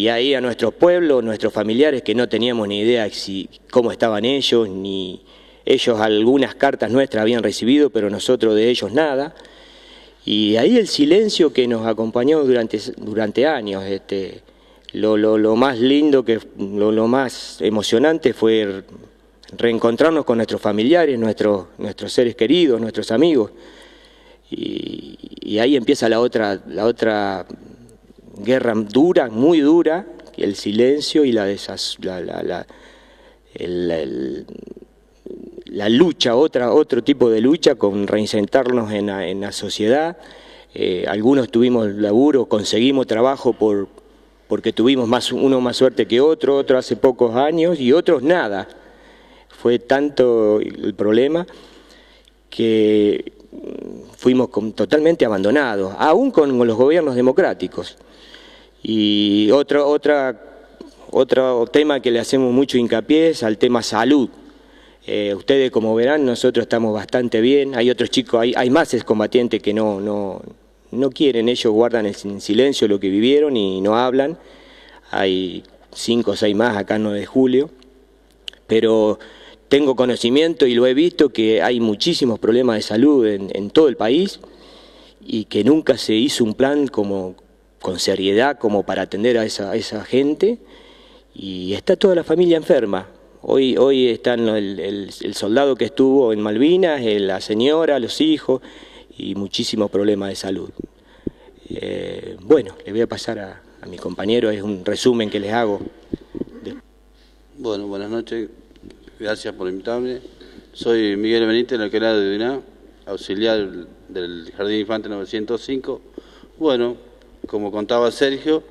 ahí a nuestros pueblos, nuestros familiares que no teníamos ni idea cómo estaban ellos, ni ellos algunas cartas nuestras habían recibido, pero nosotros de ellos nada. Y ahí el silencio que nos acompañó durante años. Lo más lindo, lo más emocionante fue reencontrarnos con nuestros familiares, nuestros seres queridos, nuestros amigos. Y ahí empieza la otra guerra dura, muy dura, el silencio y la lucha, otro tipo de lucha con reinsertarnos en la sociedad. Algunos tuvimos laburo, conseguimos trabajo porque tuvimos uno más suerte que otro hace pocos años y otros nada. Fue tanto el problema que fuimos totalmente abandonados, aún con los gobiernos democráticos. Y otro tema que le hacemos mucho hincapié es al tema salud. Ustedes como verán, nosotros estamos bastante bien, hay otros chicos, hay más excombatientes que no quieren, ellos guardan en silencio lo que vivieron y no hablan, hay 5 o 6 más acá en 9 de julio, pero tengo conocimiento y lo he visto que hay muchísimos problemas de salud en todo el país y que nunca se hizo un plan con seriedad como para atender a esa gente y está toda la familia enferma. Hoy están el soldado que estuvo en Malvinas, la señora, los hijos y muchísimos problemas de salud. Bueno, le voy a pasar a mi compañero, es un resumen que les hago.
Bueno, buenas noches, gracias por invitarme. Soy Miguel Benítez, del Alcalá de Dudiná, auxiliar del Jardín Infante 905. Bueno, como contaba Sergio,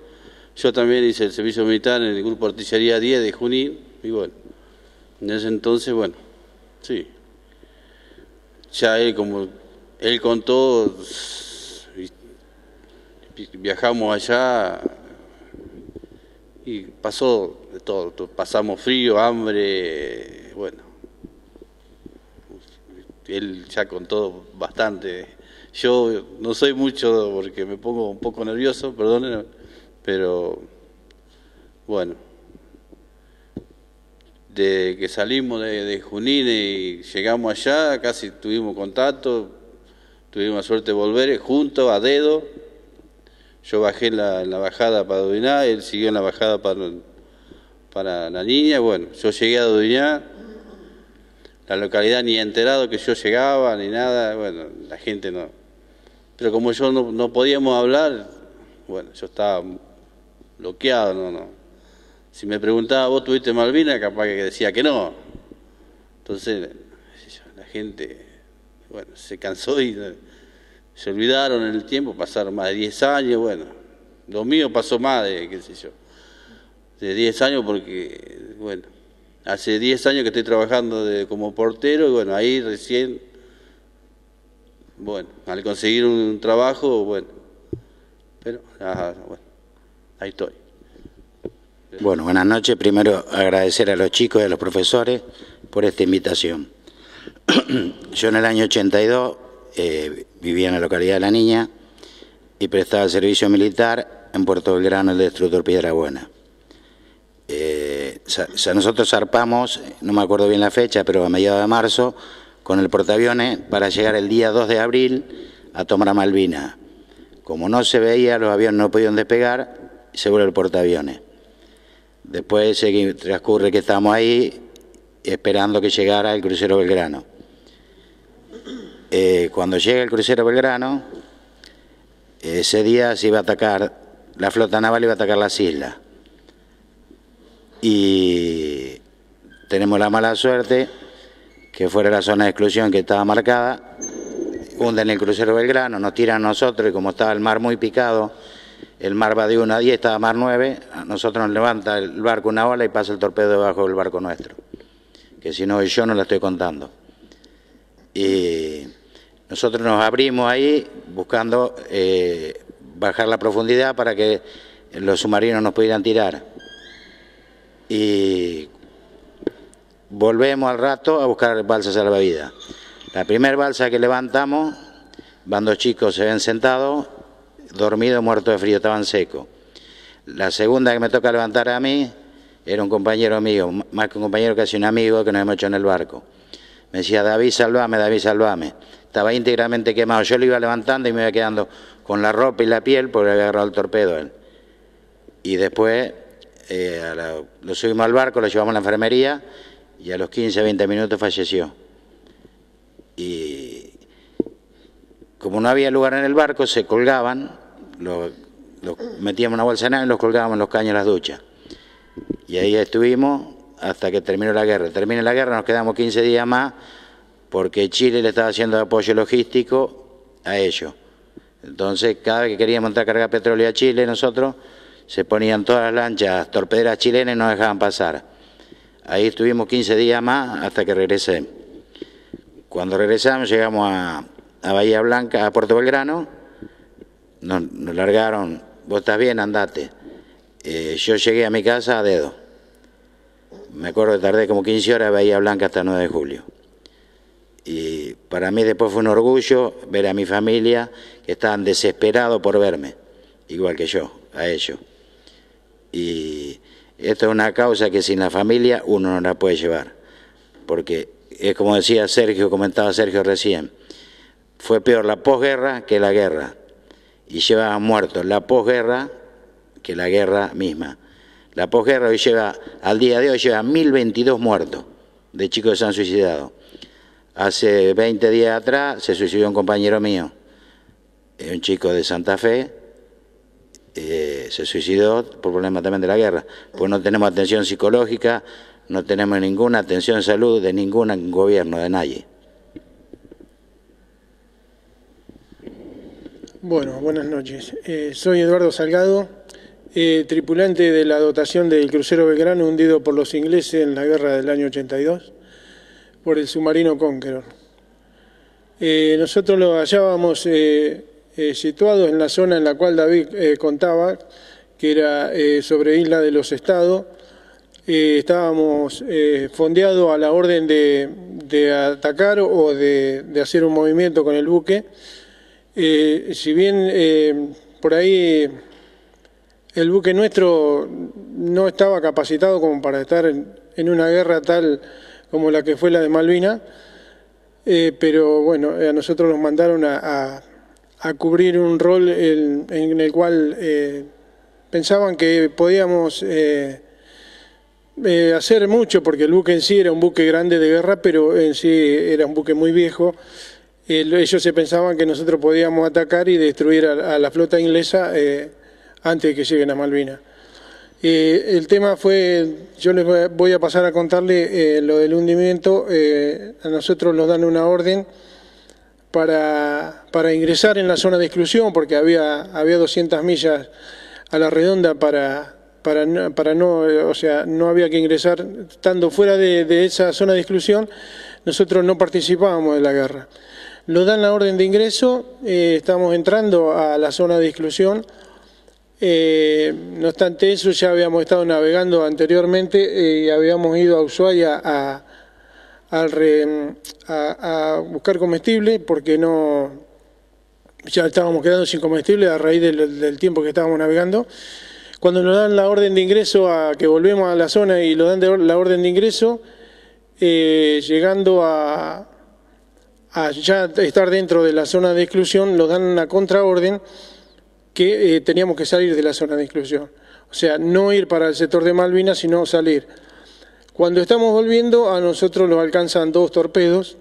yo también hice el servicio militar en el Grupo Artillería 10 de Junín y bueno, en ese entonces, bueno, sí, ya como él contó, viajamos allá y pasó de todo, pasamos frío, hambre, bueno, él ya contó bastante. Yo no soy mucho porque me pongo un poco nervioso, perdonen, pero bueno. De que salimos de Junín y llegamos allá, casi tuvimos contacto, tuvimos la suerte de volver juntos, a dedo. Yo bajé en la bajada para Dudiná, él siguió en la bajada para la niña. Bueno, yo llegué a Dudiná, la localidad ni enterado que yo llegaba, ni nada, bueno, la gente no. Pero como yo no podíamos hablar, bueno, yo estaba bloqueado, no. Si me preguntaba, ¿vos tuviste Malvinas? Capaz que decía que no. Entonces, la gente, bueno, se cansó y se olvidaron en el tiempo, pasaron más de 10 años, bueno, lo mío pasó más de, qué sé yo, de 10 años porque, bueno, hace 10 años que estoy trabajando como portero y bueno, ahí recién, bueno, al conseguir un trabajo, bueno, pero, bueno, ahí estoy.
Bueno, buenas noches. Primero agradecer a los chicos y a los profesores por esta invitación. Yo en el año 82 vivía en la localidad de La Niña y prestaba servicio militar en Puerto Belgrano, el destructor Piedra Buena. Nosotros zarpamos, no me acuerdo bien la fecha, pero a mediados de marzo, con el portaaviones para llegar el día 2 de abril a tomar Malvinas. Como no se veía, los aviones no podían despegar, se vuelve el portaaviones. Después transcurre que estábamos ahí esperando que llegara el crucero Belgrano. Cuando llega el crucero Belgrano, ese día se iba a atacar, la flota naval iba a atacar las islas. Y tenemos la mala suerte que fuera la zona de exclusión que estaba marcada, hunden el crucero Belgrano, nos tiran a nosotros y como estaba el mar muy picado, el mar va de 1 a 10, estaba mar 9, a nosotros nos levanta el barco una ola y pasa el torpedo debajo del barco nuestro, que si no yo no la estoy contando. Y nosotros nos abrimos ahí buscando bajar la profundidad para que los submarinos nos pudieran tirar. Y volvemos al rato a buscar balsa salvavidas. La primera balsa que levantamos, van 2 chicos, se ven sentados, dormidos, muertos de frío, estaban secos. La segunda que me toca levantar a mí, era un compañero mío, más que un compañero, casi un amigo que nos hemos hecho en el barco. Me decía, David, salvame, David, salvame. Estaba íntegramente quemado. Yo lo iba levantando y me iba quedando con la ropa y la piel porque había agarrado el torpedo él. Y después lo subimos al barco, lo llevamos a la enfermería y a los 15, 20 minutos falleció. Y como no había lugar en el barco, se colgaban, los metíamos en una bolsa de nada y los colgábamos en los caños de las duchas. Y ahí estuvimos hasta que terminó la guerra. Termina la guerra, nos quedamos 15 días más porque Chile le estaba haciendo apoyo logístico a ellos. Entonces, cada vez que queríamos entrar a cargar petróleo a Chile, nosotros, se ponían todas las lanchas torpederas chilenas y nos dejaban pasar. Ahí estuvimos 15 días más hasta que regresé. Cuando regresamos, llegamos a Bahía Blanca, a Puerto Belgrano, nos largaron, vos estás bien, andate. Yo llegué a mi casa a dedo. Me acuerdo que tardé como 15 horas de Bahía Blanca hasta 9 de julio. Y para mí después fue un orgullo ver a mi familia que estaban desesperados por verme, igual que yo, a ellos. Y esto es una causa que sin la familia uno no la puede llevar, porque es como decía Sergio, comentaba Sergio recién, fue peor la posguerra que la guerra, y llevaban muertos la posguerra que la guerra misma. La posguerra hoy lleva, al día de hoy lleva 1022 muertos de chicos que se han suicidado. Hace 20 días atrás se suicidó un compañero mío, un chico de Santa Fe, se suicidó por problemas también de la guerra, pues no tenemos atención psicológica, no tenemos ninguna atención de salud de ningún gobierno, de nadie.
Bueno, buenas noches. Soy Eduardo Salgado, tripulante de la dotación del crucero Belgrano hundido por los ingleses en la guerra del año 82 por el submarino Conqueror. Nosotros lo hallábamos situados en la zona en la cual David contaba, que era sobre Isla de los Estados. Estábamos fondeados a la orden de atacar o de hacer un movimiento con el buque. Si bien por ahí el buque nuestro no estaba capacitado como para estar en una guerra tal como la que fue la de Malvinas, pero bueno, a nosotros nos mandaron a cubrir un rol en el cual pensaban que podíamos hacer mucho, porque el buque en sí era un buque grande de guerra, pero en sí era un buque muy viejo. Ellos se pensaban que nosotros podíamos atacar y destruir a la flota inglesa antes de que lleguen a Malvinas. El tema fue, yo les voy a pasar a contarle lo del hundimiento. A nosotros nos dan una orden para ingresar en la zona de exclusión, porque había 200 millas a la redonda o sea, no había que ingresar. Estando fuera de esa zona de exclusión, nosotros no participábamos de la guerra. Nos dan la orden de ingreso, estamos entrando a la zona de exclusión. No obstante eso, ya habíamos estado navegando anteriormente y habíamos ido a Ushuaia a buscar comestible, porque ya estábamos quedando sin comestible a raíz del tiempo que estábamos navegando. Cuando nos dan la orden de ingreso, a que volvemos a la zona y nos dan la orden de ingreso, llegando a ya estar dentro de la zona de exclusión, nos dan una contraorden que teníamos que salir de la zona de exclusión. O sea, no ir para el sector de Malvinas, sino salir. Cuando estamos volviendo, a nosotros nos alcanzan 2 torpedos,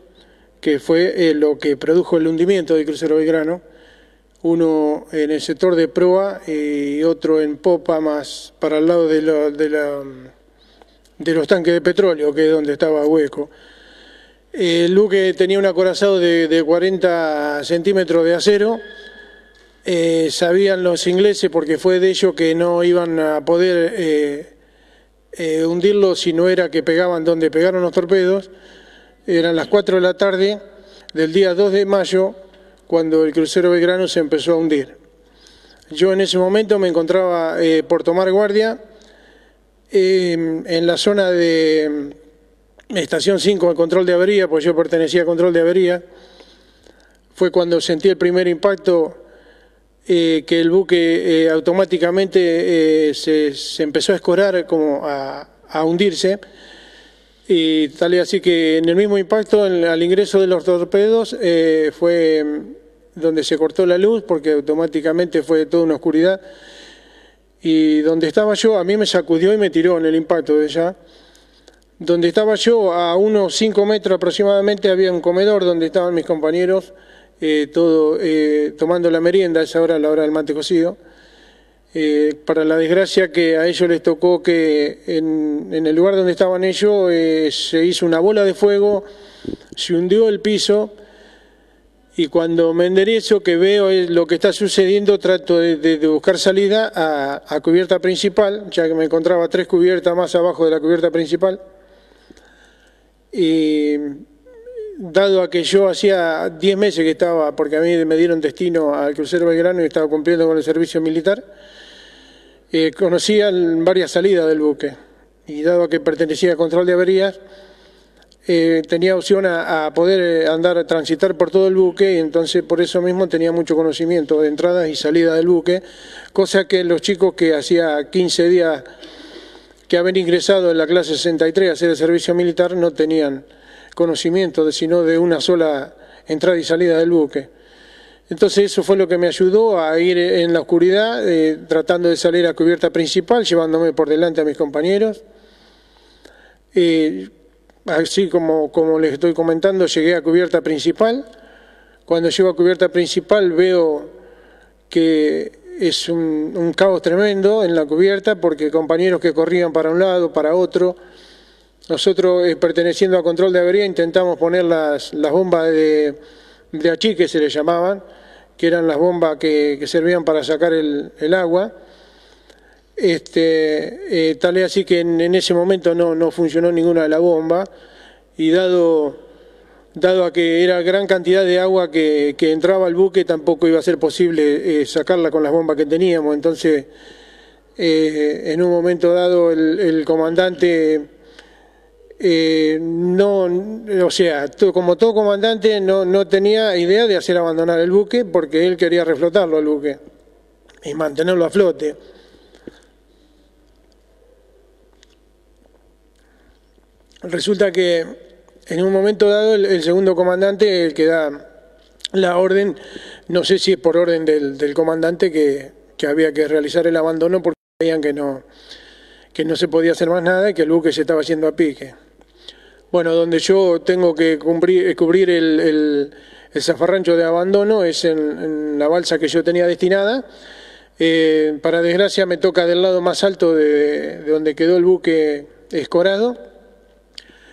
que fue lo que produjo el hundimiento del crucero Belgrano. Uno en el sector de proa y otro en popa, más para el lado de los tanques de petróleo, que es donde estaba hueco. El buque tenía un acorazado de 40 centímetros de acero. Sabían los ingleses, porque fue de ellos, que no iban a poder hundirlo si no era que pegaban donde pegaron los torpedos. Eran las 4 de la tarde del día 2 de mayo cuando el crucero Belgrano se empezó a hundir. Yo en ese momento me encontraba por tomar guardia en la zona de estación 5, el control de avería, pues yo pertenecía al control de avería. Fue cuando sentí el primer impacto, que el buque automáticamente se empezó a escorar, como a hundirse, y tal y así que en el mismo impacto, al ingreso de los torpedos, fue donde se cortó la luz, porque automáticamente fue toda una oscuridad, y donde estaba yo, a mí me sacudió y me tiró en el impacto de allá. Donde estaba yo, a unos 5 metros aproximadamente, había un comedor donde estaban mis compañeros, tomando la merienda, a esa hora, la hora del mate cocido. Para la desgracia que a ellos les tocó que en el lugar donde estaban ellos se hizo una bola de fuego, se hundió el piso, y cuando me enderezo, que veo lo que está sucediendo, trato de buscar salida a cubierta principal, ya que me encontraba 3 cubiertas más abajo de la cubierta principal. Y dado a que yo hacía 10 meses que estaba, porque a mí me dieron destino al crucero Belgrano y estaba cumpliendo con el servicio militar, conocía varias salidas del buque, y dado a que pertenecía al control de averías, tenía opción a poder transitar por todo el buque, y entonces por eso mismo tenía mucho conocimiento de entradas y salidas del buque, cosa que los chicos que hacía 15 días que habían ingresado en la clase 63 a hacer el servicio militar no tenían conocimiento sino de una sola entrada y salida del buque. Entonces eso fue lo que me ayudó a ir en la oscuridad, tratando de salir a cubierta principal, llevándome por delante a mis compañeros. Así como les estoy comentando, llegué a cubierta principal. Cuando llego a cubierta principal veo que es un caos tremendo en la cubierta, porque compañeros que corrían para un lado, para otro. Nosotros, perteneciendo a control de avería, intentamos poner las bombas de achique, se le llamaban, que eran las bombas que servían para sacar el agua. Tal es así que en ese momento no funcionó ninguna de las bombas, y dado a que era gran cantidad de agua que entraba al buque, tampoco iba a ser posible sacarla con las bombas que teníamos. Entonces, en un momento dado, el comandante, como todo comandante, no tenía idea de hacer abandonar el buque, porque él quería reflotarlo al buque y mantenerlo a flote. Resulta que en un momento dado el segundo comandante, el que da la orden, no sé si es por orden del comandante, que había que realizar el abandono, porque veían que no se podía hacer más nada y que el buque se estaba haciendo a pique. Bueno, donde yo tengo que cubrir el zafarrancho de abandono es en la balsa que yo tenía destinada. Para desgracia me toca del lado más alto de donde quedó el buque escorado,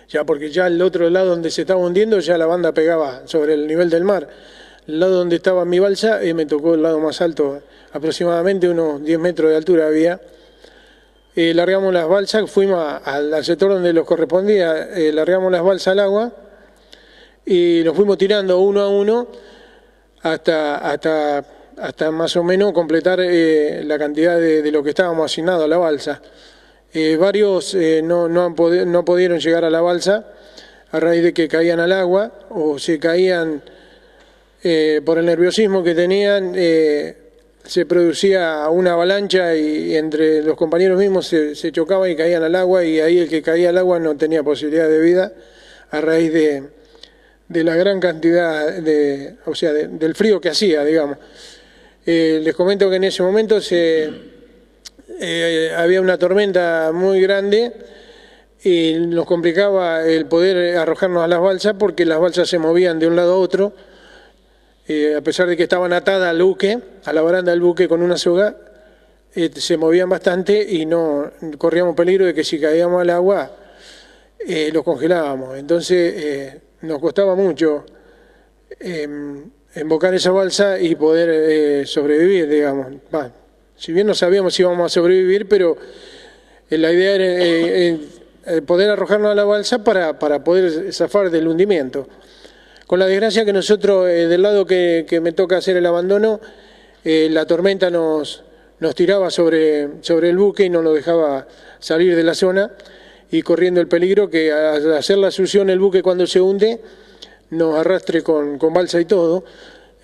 ya porque ya el otro lado donde se estaba hundiendo ya la banda pegaba sobre el nivel del mar. El lado donde estaba mi balsa me tocó el lado más alto, aproximadamente unos 10 metros de altura había. Largamos las balsas, fuimos al sector donde los correspondía, largamos las balsas al agua y nos fuimos tirando uno a uno hasta más o menos completar la cantidad de lo que estábamos asignados a la balsa. Varios no pudieron llegar a la balsa a raíz de que caían al agua, o se caían por el nerviosismo que tenían. Se producía una avalancha y entre los compañeros mismos se chocaban y caían al agua, y ahí el que caía al agua no tenía posibilidad de vida a raíz de la gran cantidad del frío que hacía, digamos. Les comento que en ese momento había una tormenta muy grande y nos complicaba el poder arrojarnos a las balsas, porque las balsas se movían de un lado a otro, a pesar de que estaban atadas al buque, a la baranda del buque con una soga, se movían bastante y no corríamos peligro de que si caíamos al agua los congelábamos. Entonces nos costaba mucho embocar esa balsa y poder sobrevivir, digamos. Si bien no sabíamos si íbamos a sobrevivir, pero la idea era poder arrojarnos a la balsa para poder zafar del hundimiento. Con la desgracia que nosotros, del lado que me toca hacer el abandono, la tormenta nos tiraba sobre el buque y no nos dejaba salir de la zona, y corriendo el peligro que al hacer la succión el buque cuando se hunde nos arrastre con balsa y todo.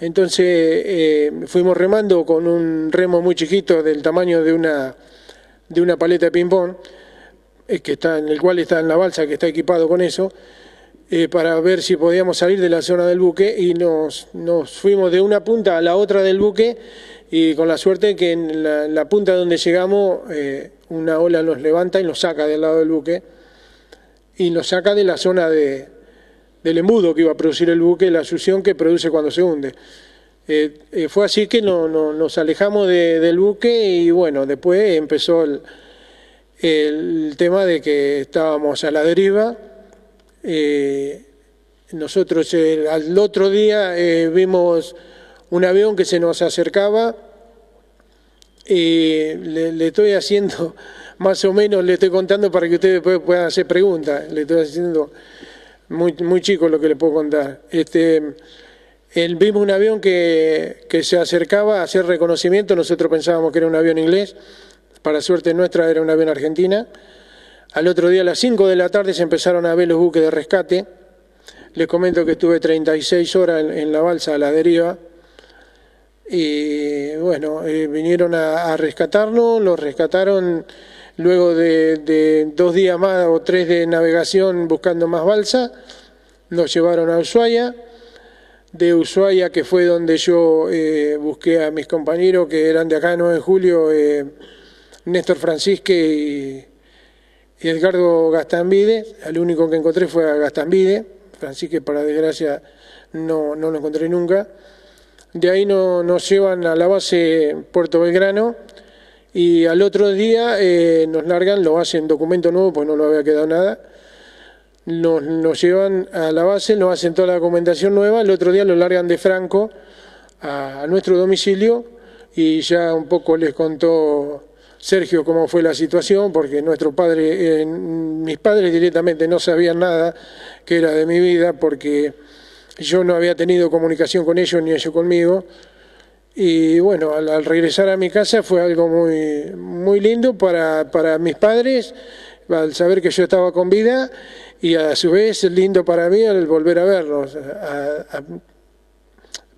Entonces fuimos remando con un remo muy chiquito del tamaño de una paleta de ping-pong, en el cual está en la balsa, que está equipado con eso, para ver si podíamos salir de la zona del buque, y nos fuimos de una punta a la otra del buque, y con la suerte que en la punta donde llegamos una ola nos levanta y nos saca del lado del buque y nos saca de la zona del embudo que iba a producir el buque, la succión que produce cuando se hunde. Fue así que nos alejamos del buque, y bueno, después empezó el tema de que estábamos a la deriva. Nosotros al otro día vimos un avión que se nos acercaba, y le estoy haciendo, más o menos le estoy contando para que ustedes puedan hacer preguntas. Le estoy haciendo muy chico lo que les puedo contar. Vimos un avión que se acercaba a hacer reconocimiento. Nosotros pensábamos que era un avión inglés, para suerte nuestra era un avión argentina. Al otro día a las 5 de la tarde se empezaron a ver los buques de rescate. Les comento que estuve 36 horas en la balsa a la deriva, y bueno, vinieron a rescatarnos. Los rescataron luego de 2 días más o 3 de navegación buscando más balsa. Nos llevaron a Ushuaia. De Ushuaia, que fue donde yo busqué a mis compañeros que eran de acá de 9 de julio, Néstor Francisque y Edgardo Gastambide. Al único que encontré fue a Gastambide. Francisque, para desgracia, no lo encontré nunca. De ahí nos llevan a la base Puerto Belgrano, y al otro día nos largan, lo hacen documento nuevo, pues no lo había quedado nada. Nos llevan a la base, nos hacen toda la documentación nueva. El otro día lo largan de Franco a nuestro domicilio, y ya un poco les contó Sergio cómo fue la situación, porque mis padres directamente no sabían nada que era de mi vida, porque yo no había tenido comunicación con ellos ni ellos conmigo. Y bueno, al regresar a mi casa fue algo muy lindo para mis padres, al saber que yo estaba con vida, y a su vez lindo para mí al volver a verlos,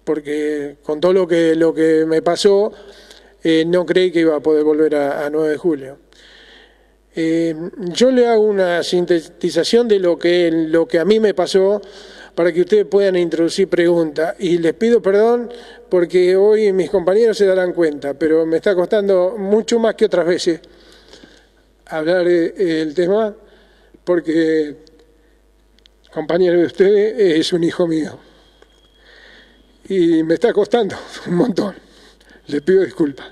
porque con todo lo que me pasó, no creí que iba a poder volver a 9 de julio. Yo le hago una sintetización de lo que a mí me pasó, para que ustedes puedan introducir preguntas, y les pido perdón porque hoy mis compañeros se darán cuenta, pero me está costando mucho más que otras veces hablar del tema, porque compañero de ustedes es un hijo mío y me está costando un montón. Les pido disculpas.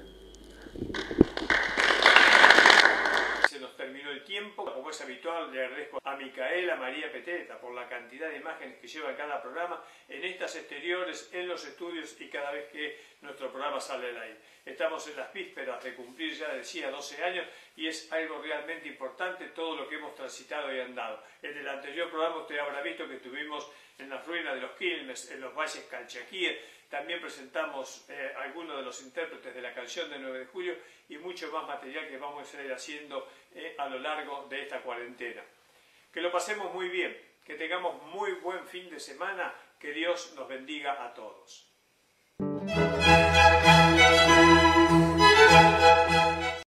Se nos terminó el tiempo. Como es habitual, le agradezco a Micaela María Peteta por la cantidad de imágenes que lleva en cada programa, en estas exteriores, en los estudios y cada vez que nuestro programa sale al aire. Estamos en las vísperas de cumplir, ya decía, 12 años, y es algo realmente importante todo lo que hemos transitado y andado. En el anterior programa usted habrá visto que estuvimos en las ruinas de los Quilmes, en los valles Calchaquíes. También presentamos algunos de los intérpretes de la canción de 9 de julio y mucho más material que vamos a ir haciendo a lo largo de esta cuarentena. Que lo pasemos muy bien, que tengamos muy buen fin de semana, que Dios nos bendiga a todos.